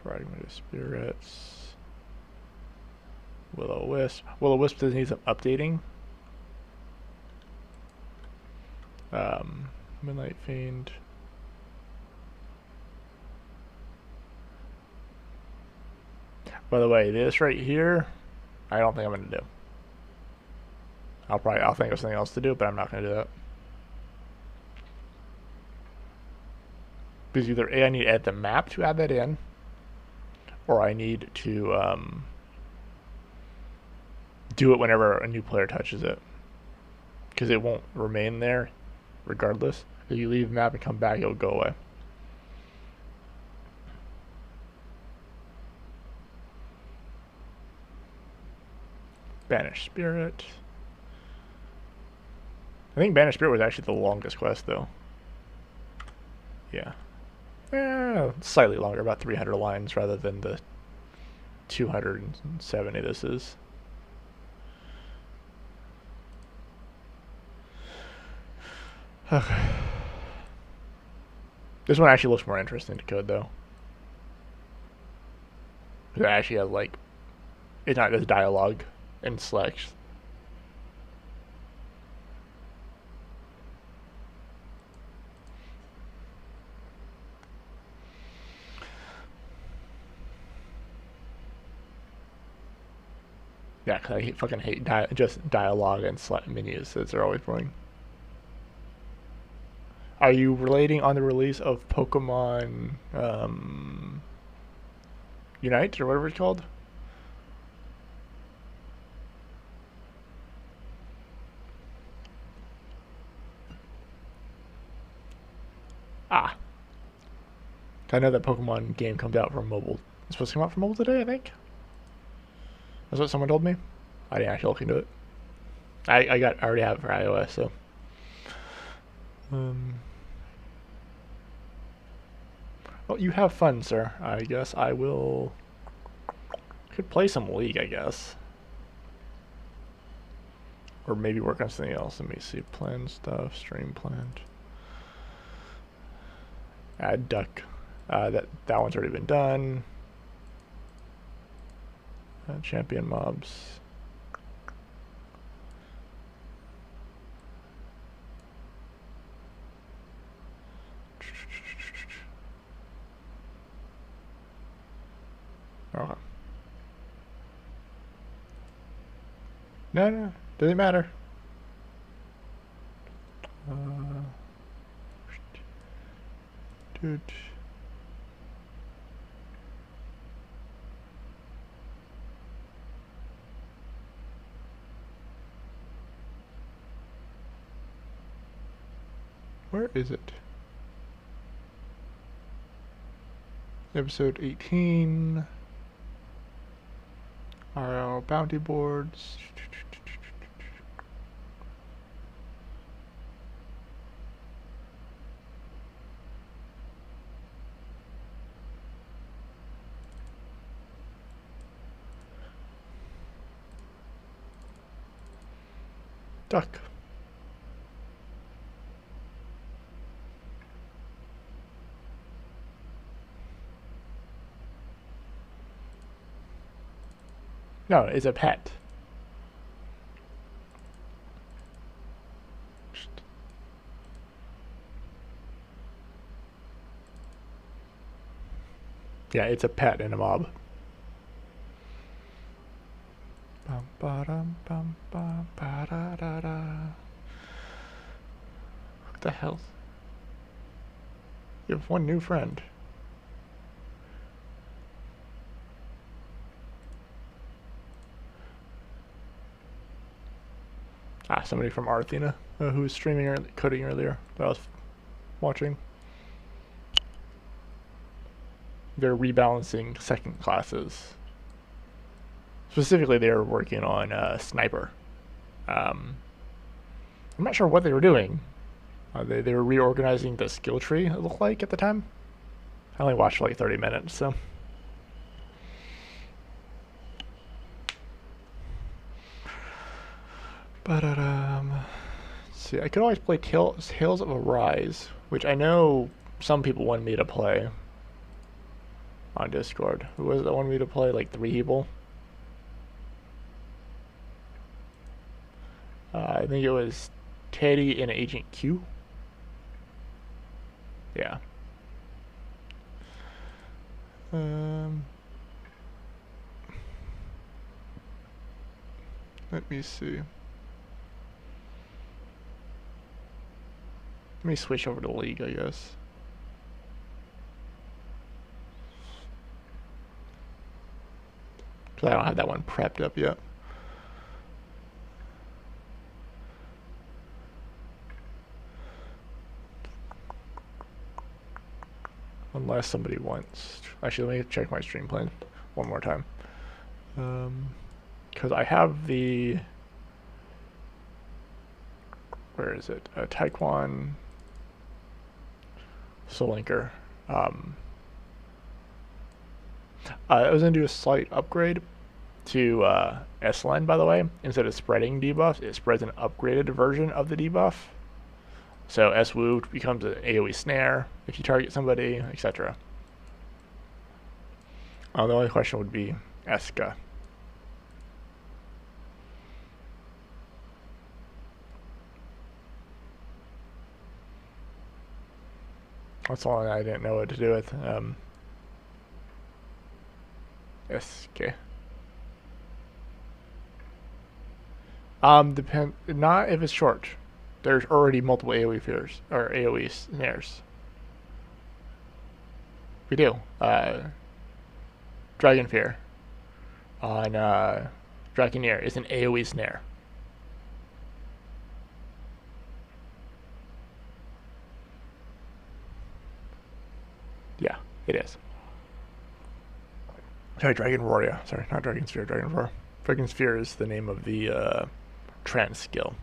Fragment of Spirits. Will-O-Wisp. Will-O-Wisp does need some updating. Midnight Fiend. By the way, this right here, I don't think I'm gonna do. I'll think of something else to do, but I'm not gonna do that. Because either A, I need to edit the map to add that in, or I need to do it whenever a new player touches it. Because it won't remain there regardless. If you leave the map and come back, it'll go away. Banished Spirit. I think Banished Spirit was actually the longest quest, though. Yeah. Slightly longer, about 300 lines rather than the 270 this is. Okay. This one actually looks more interesting to code, though. It actually has, like, it's not just dialogue and selects. Yeah, because I fucking hate just dialogue and menus. They're always boring. Are you relating on the release of Pokemon Unite or whatever it's called? Ah. I know that Pokemon game comes out for mobile. It's supposed to come out for mobile today, I think. That's what someone told me. I didn't actually look into it. I already have it for iOS, so. Well, you have fun, sir. I guess I will. Could play some League, I guess. Or maybe work on something else. Let me see. Plan stuff. Stream planned. Add duck. That one's already been done. Champion mobs. Okay. No, doesn't matter. Dude. Where is it? Episode 18. Our bounty boards. Duck. No, it's a pet. Yeah, it's a pet in a mob. Bum, ba-dum, bum, bum, ba-da-da-da. What the hell? You have one new friend. Somebody from Arthena who was streaming or coding earlier that I was watching. They're rebalancing second classes. Specifically, they were working on Sniper. I'm not sure what they were doing. They were reorganizing the skill tree, it looked like, at the time. I only watched for like 30 minutes, so. But, let's see, I could always play Tales of Arise, which I know some people wanted me to play on Discord. Who was it that wanted me to play? Like 3 people? I think it was Teddy and Agent Q. Yeah. Let me see. Let me switch over to League, I guess. Because I don't have that one prepped up yet. Unless somebody wants. Actually, let me check my stream plan one more time. Because I have the. Where is it? Taekwon Solinker. I was going to do a slight upgrade to S-Len, by the way. Instead of spreading debuffs, it spreads an upgraded version of the debuff. So S-Woo becomes an AoE snare if you target somebody, etc. The only question would be Eska. That's all I didn't know what to do with. SK. Not if it's short. There's already multiple AoE fears or AoE snares. We do. Dragon Fear on Dragoneer is an AoE snare. Yeah, it is. Sorry, Dragon Warrior. Sorry, not Dragon Sphere, Dragon Roar. Dragon Sphere is the name of the trance skill.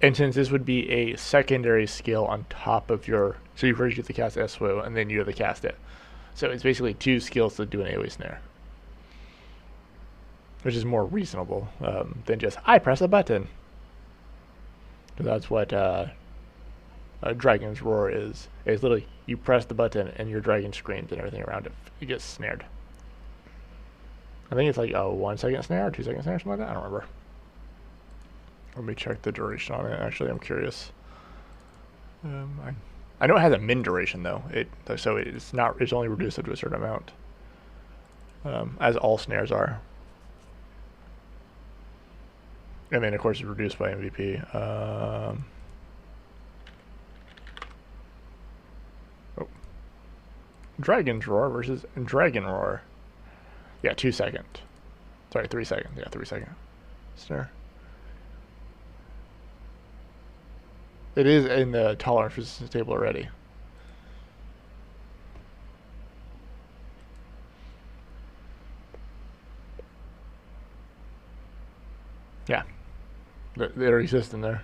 And since this would be a secondary skill on top of your, so you first get to cast SWO and then you have to cast it. So it's basically 2 skills to do an AoE snare, which is more reasonable than just I press a button. So that's what Dragon's Roar is. It's literally you press the button and your dragon screams and everything around it gets snared. I think it's like a 1 second snare or 2 second snare or something like that. I don't remember. Let me check the duration on it. Actually, I'm curious. I know it has a min duration though. So it's not. It's only reduced up to a certain amount, as all snares are. And then of course it's reduced by MVP. Oh. Dragon's Roar versus Dragon Roar. Yeah, 2 second. Sorry, 3 second. Yeah, 3 second snare. It is in the tolerance resistance table already. Yeah, they already exist in there.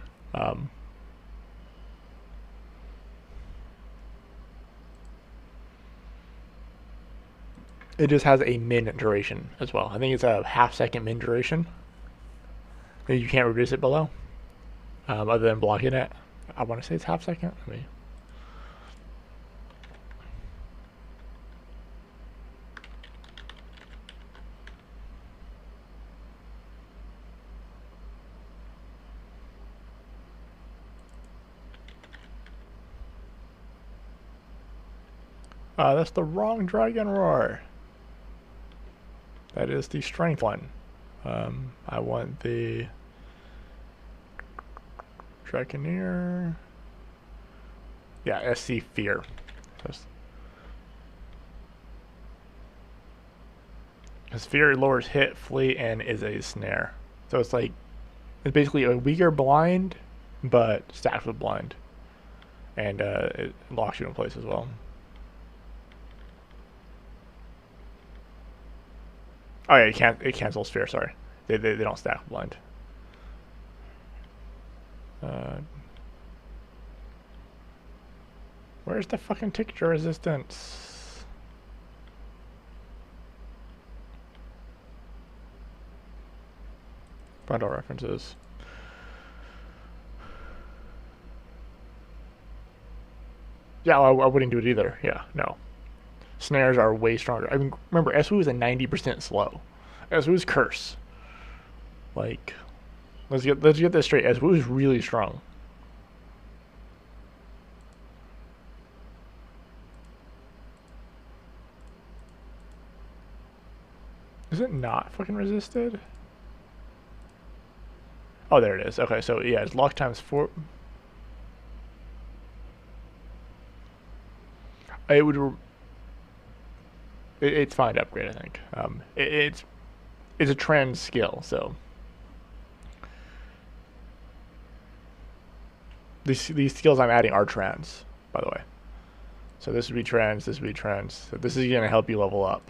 It just has a min duration as well. I think it's a half-second min duration. You can't reduce it below, other than blocking it. I want to say it's half-second. I mean, that's the wrong Dragon Roar. That is the strength one. I want the Dragoneer. Yeah, SC Fear. Because Fear lowers hit, flee, and is a snare. So it's like, it's basically a weaker blind, but stacked with blind. And it locks you in place as well. Oh yeah, it cancels Fear, sorry. They don't stack with blind. Where's the fucking tincture resistance? Find all references. Yeah, I wouldn't do it either. Yeah, no. Snares are way stronger. I mean, remember, SWO is a 90% slow. SWO is curse. Like, let's get this straight. SWO is really strong. Is it not fucking resisted? Oh, there it is. Okay, so yeah, it's lock times 4. It would. It's fine to upgrade, I think. It's a trans skill, so these skills I'm adding are trans, by the way. So this would be trans. This would be trans. So this is gonna help you level up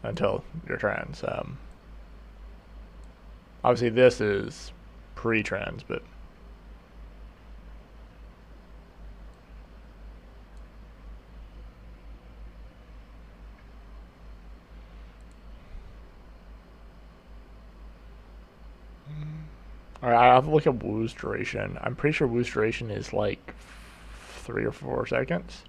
until you're trans. Obviously, this is pre-trans, but. Alright, I have to look up Wu's duration. I'm pretty sure Wu's duration is like 3 or 4 seconds.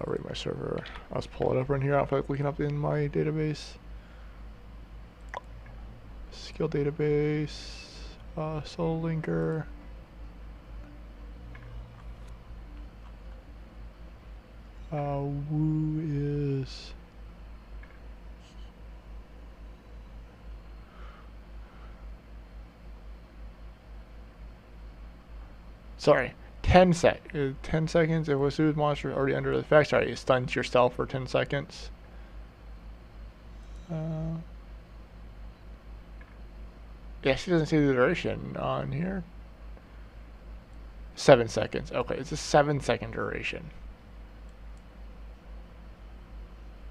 Rate my server. Let's pull it up in here. I feel like looking up in my database. Skill database. Soul linker. Wu is. Sorry, 10 seconds if a soothe monster already under the effect. Sorry, it stuns yourself for 10 seconds. Yeah, she doesn't see the duration on here. 7 seconds. Okay, it's a 7-second duration.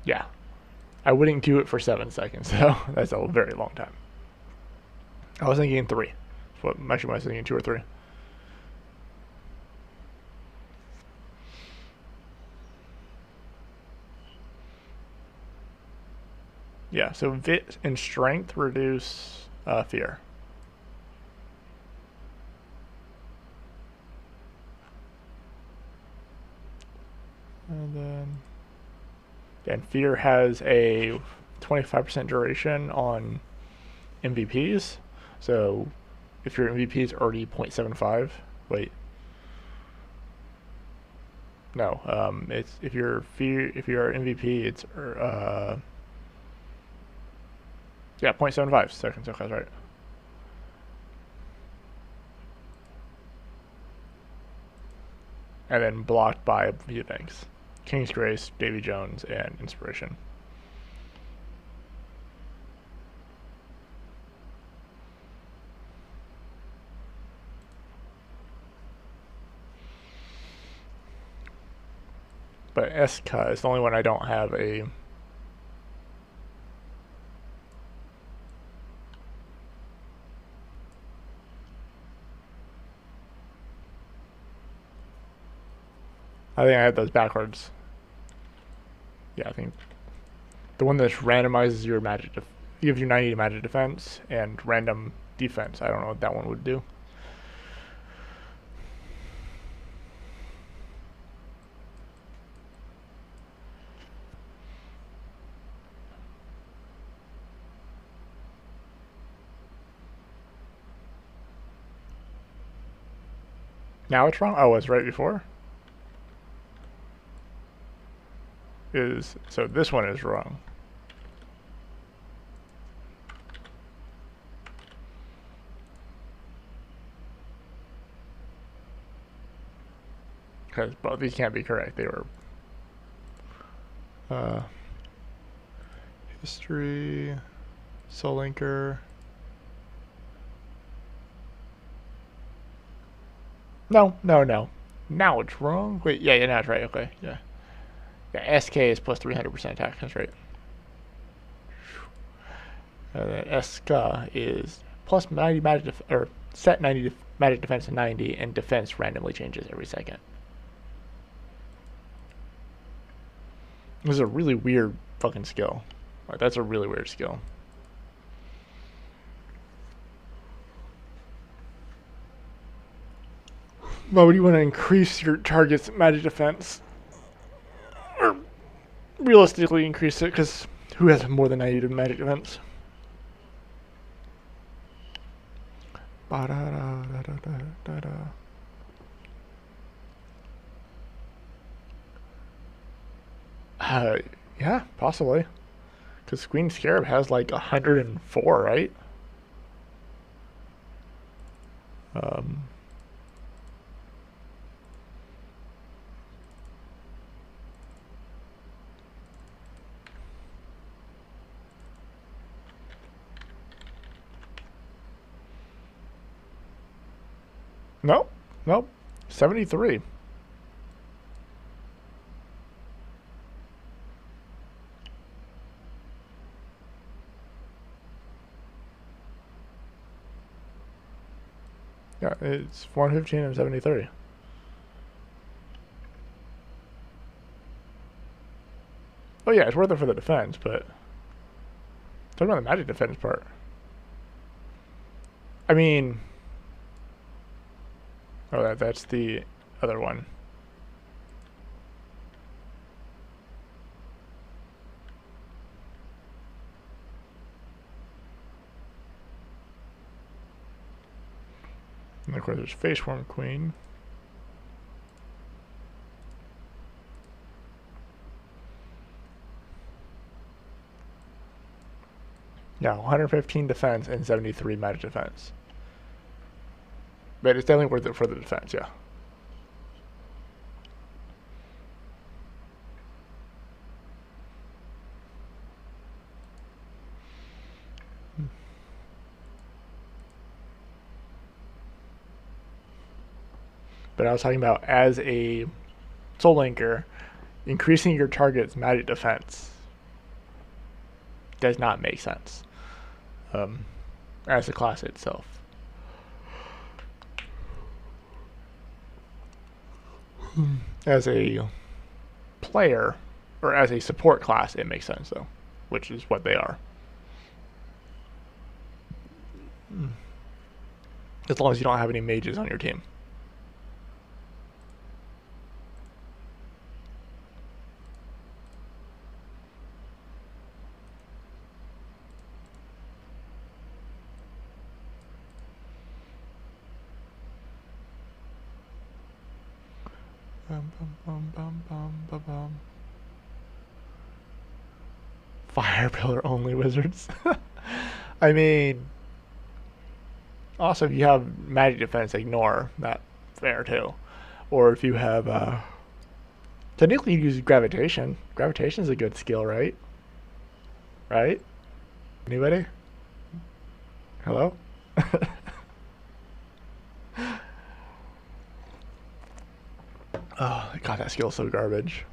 Yeah. I wouldn't do it for 7 seconds, though. That's a very long time. I was thinking 3. What actually, am I thinking 2 or 3? Yeah, so Vit and Strength reduce fear. And then, and fear has a 25% duration on MVPs. So if your MVP is already 0.75, wait. No, it's if your MVP, it's yeah, 0.75 seconds. Okay, that's right. And then blocked by a few things: King's Grace, Davy Jones, and Inspiration. But Eska is the only one I don't have a. I think I have those backwards. Yeah, I think the one that randomizes your magic, gives you 90 magic defense and random defense. I don't know what that one would do. Now it's wrong? Oh, it's right before? So this one is wrong. Because both these can't be correct. They were history, Soul Linker. No. Now it's wrong. Wait, yeah, now it's right. Okay, yeah. Yeah, SK is plus 300% attack. That's right. SK is plus 90 magic or set 90 magic defense to 90, and defense randomly changes every second. This is a really weird fucking skill. Like, that's a really weird skill. Why would you want to increase your target's magic defense? Or realistically increase it, because who has more than 90 magic defense? Yeah, possibly. Because Queen Scarab has like 104, right? Nope. 73. Yeah, it's 115 and 73. Oh yeah, it's worth it for the defense, but talking about the magic defense part. I mean, oh, that's the other one. And of course, there's Faceform Queen. Yeah, 115 defense and 73 magic defense. But it's definitely worth it for the defense, yeah. But I was talking about as a Soul Linker, increasing your target's magic defense does not make sense as a class itself. As a player, or as a support class, it makes sense though, which is what they are. As long as you don't have any mages on your team. Fire pillar only wizards. I mean, also if you have magic defense, ignore that fair too. Or if you have, technically you use gravitation. Gravitation is a good skill, right? Right? Anybody? Hello? Oh, God, that skill's so garbage.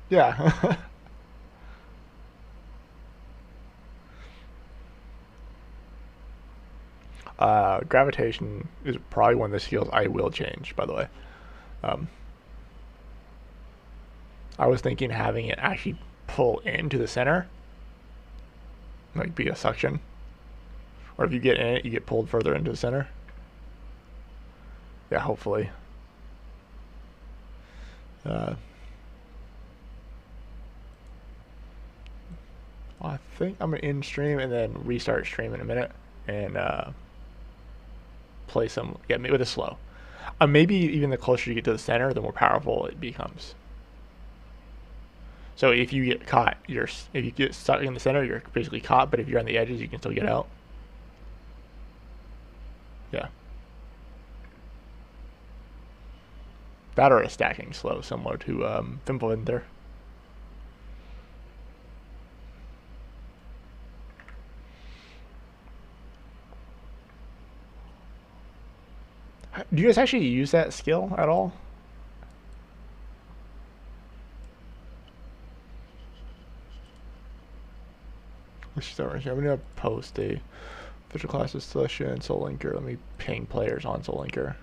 Yeah. Gravitation is probably one of the skills I will change, by the way. Um, I was thinking having it actually pull into the center, like be a suction. Or if you get in it, you get pulled further into the center. Yeah, hopefully. I think I'm gonna end stream and then restart stream in a minute and play some. Yeah, with a slow. Maybe even the closer you get to the center, the more powerful it becomes. So if you get caught, if you get stuck in the center, you're basically caught. But if you're on the edges, you can still get out. Yeah. That or a stacking slow, similar to Fimbulwinter. Do you guys actually use that skill at all? Let's start right here. I'm gonna post a official classes session Soul Linker. Let me ping players on Soul Linker.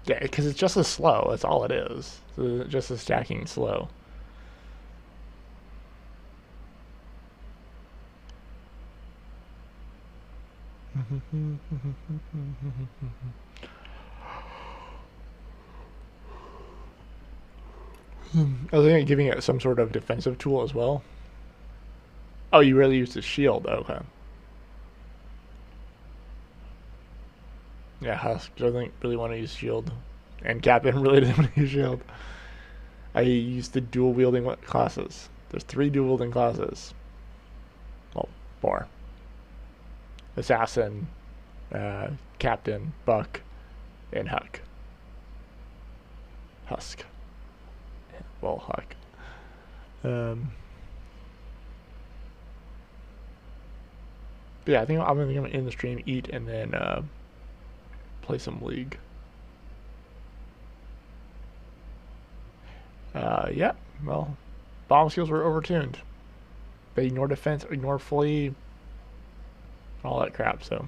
Yeah, because it's just as slow. That's all it is. It's just a stacking slow. I was thinking of giving it some sort of defensive tool as well. Oh, you really use the shield? Okay. Yeah, Husk doesn't really want to use shield. And Captain really doesn't want to use shield. I use the dual wielding classes. There's 3 dual wielding classes. Well, 4. Assassin, Captain, Buck, and Huck. Husk. Well, Huck. But yeah, I think I'm gonna end the stream, eat, and then play some League. Yeah, well, bomb skills were overtuned. They ignore defense, ignore flee, all that crap, so.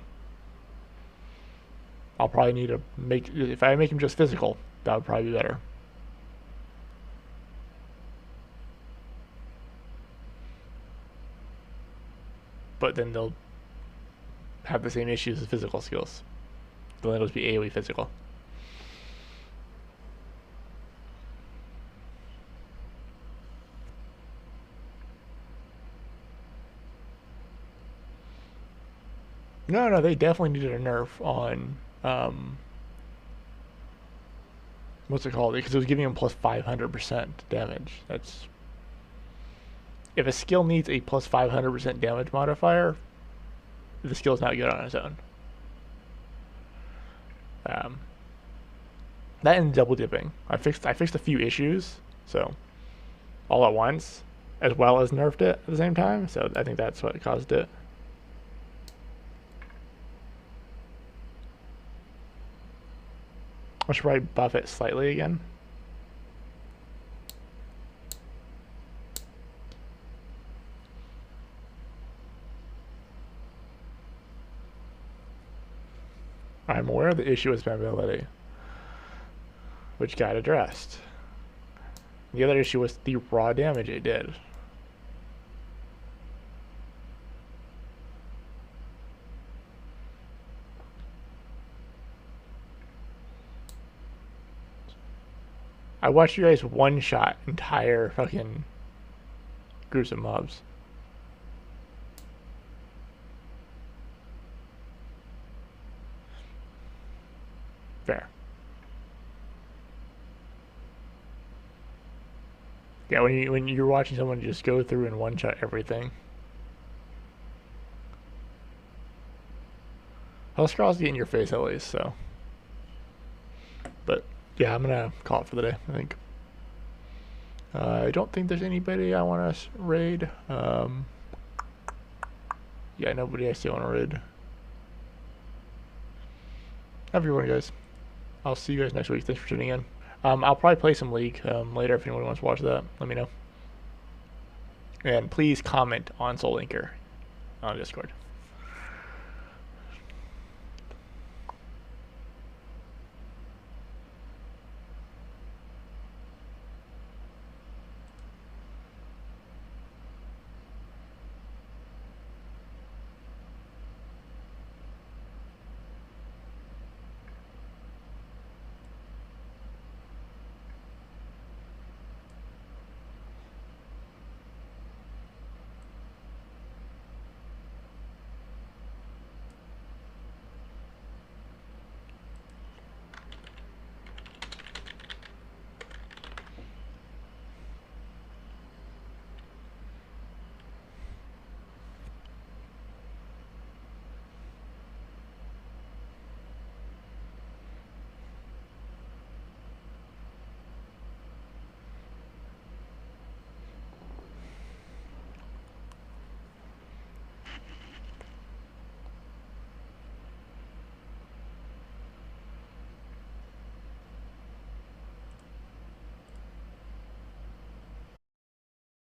I'll probably need to make, if I make him just physical, that would probably be better. but then they'll have the same issues as physical skills. They'll just be AoE physical. No, they definitely needed a nerf on what's it called? Because it was giving him plus 500% damage. That's if a skill needs a plus 500% damage modifier, the skill's not good on its own. That and double dipping. I fixed a few issues, so all at once, as well as nerfed it at the same time. So I think that's what caused it. I should probably buff it slightly again. I'm aware of the issue with spammability, which got addressed. The other issue was the raw damage it did. I watched you guys one-shot entire fucking groups of mobs. Fair. Yeah, when you're watching someone just go through and one-shot everything. Hellscrawl's getting your face at least, so. But yeah, I'm gonna call it for the day, I think. I don't think there's anybody I want to raid. Yeah, nobody I still want to raid. Have a good one, guys. I'll see you guys next week. Thanks for tuning in. I'll probably play some League later if anyone wants to watch that. Let me know. And please comment on Soul Linker on Discord.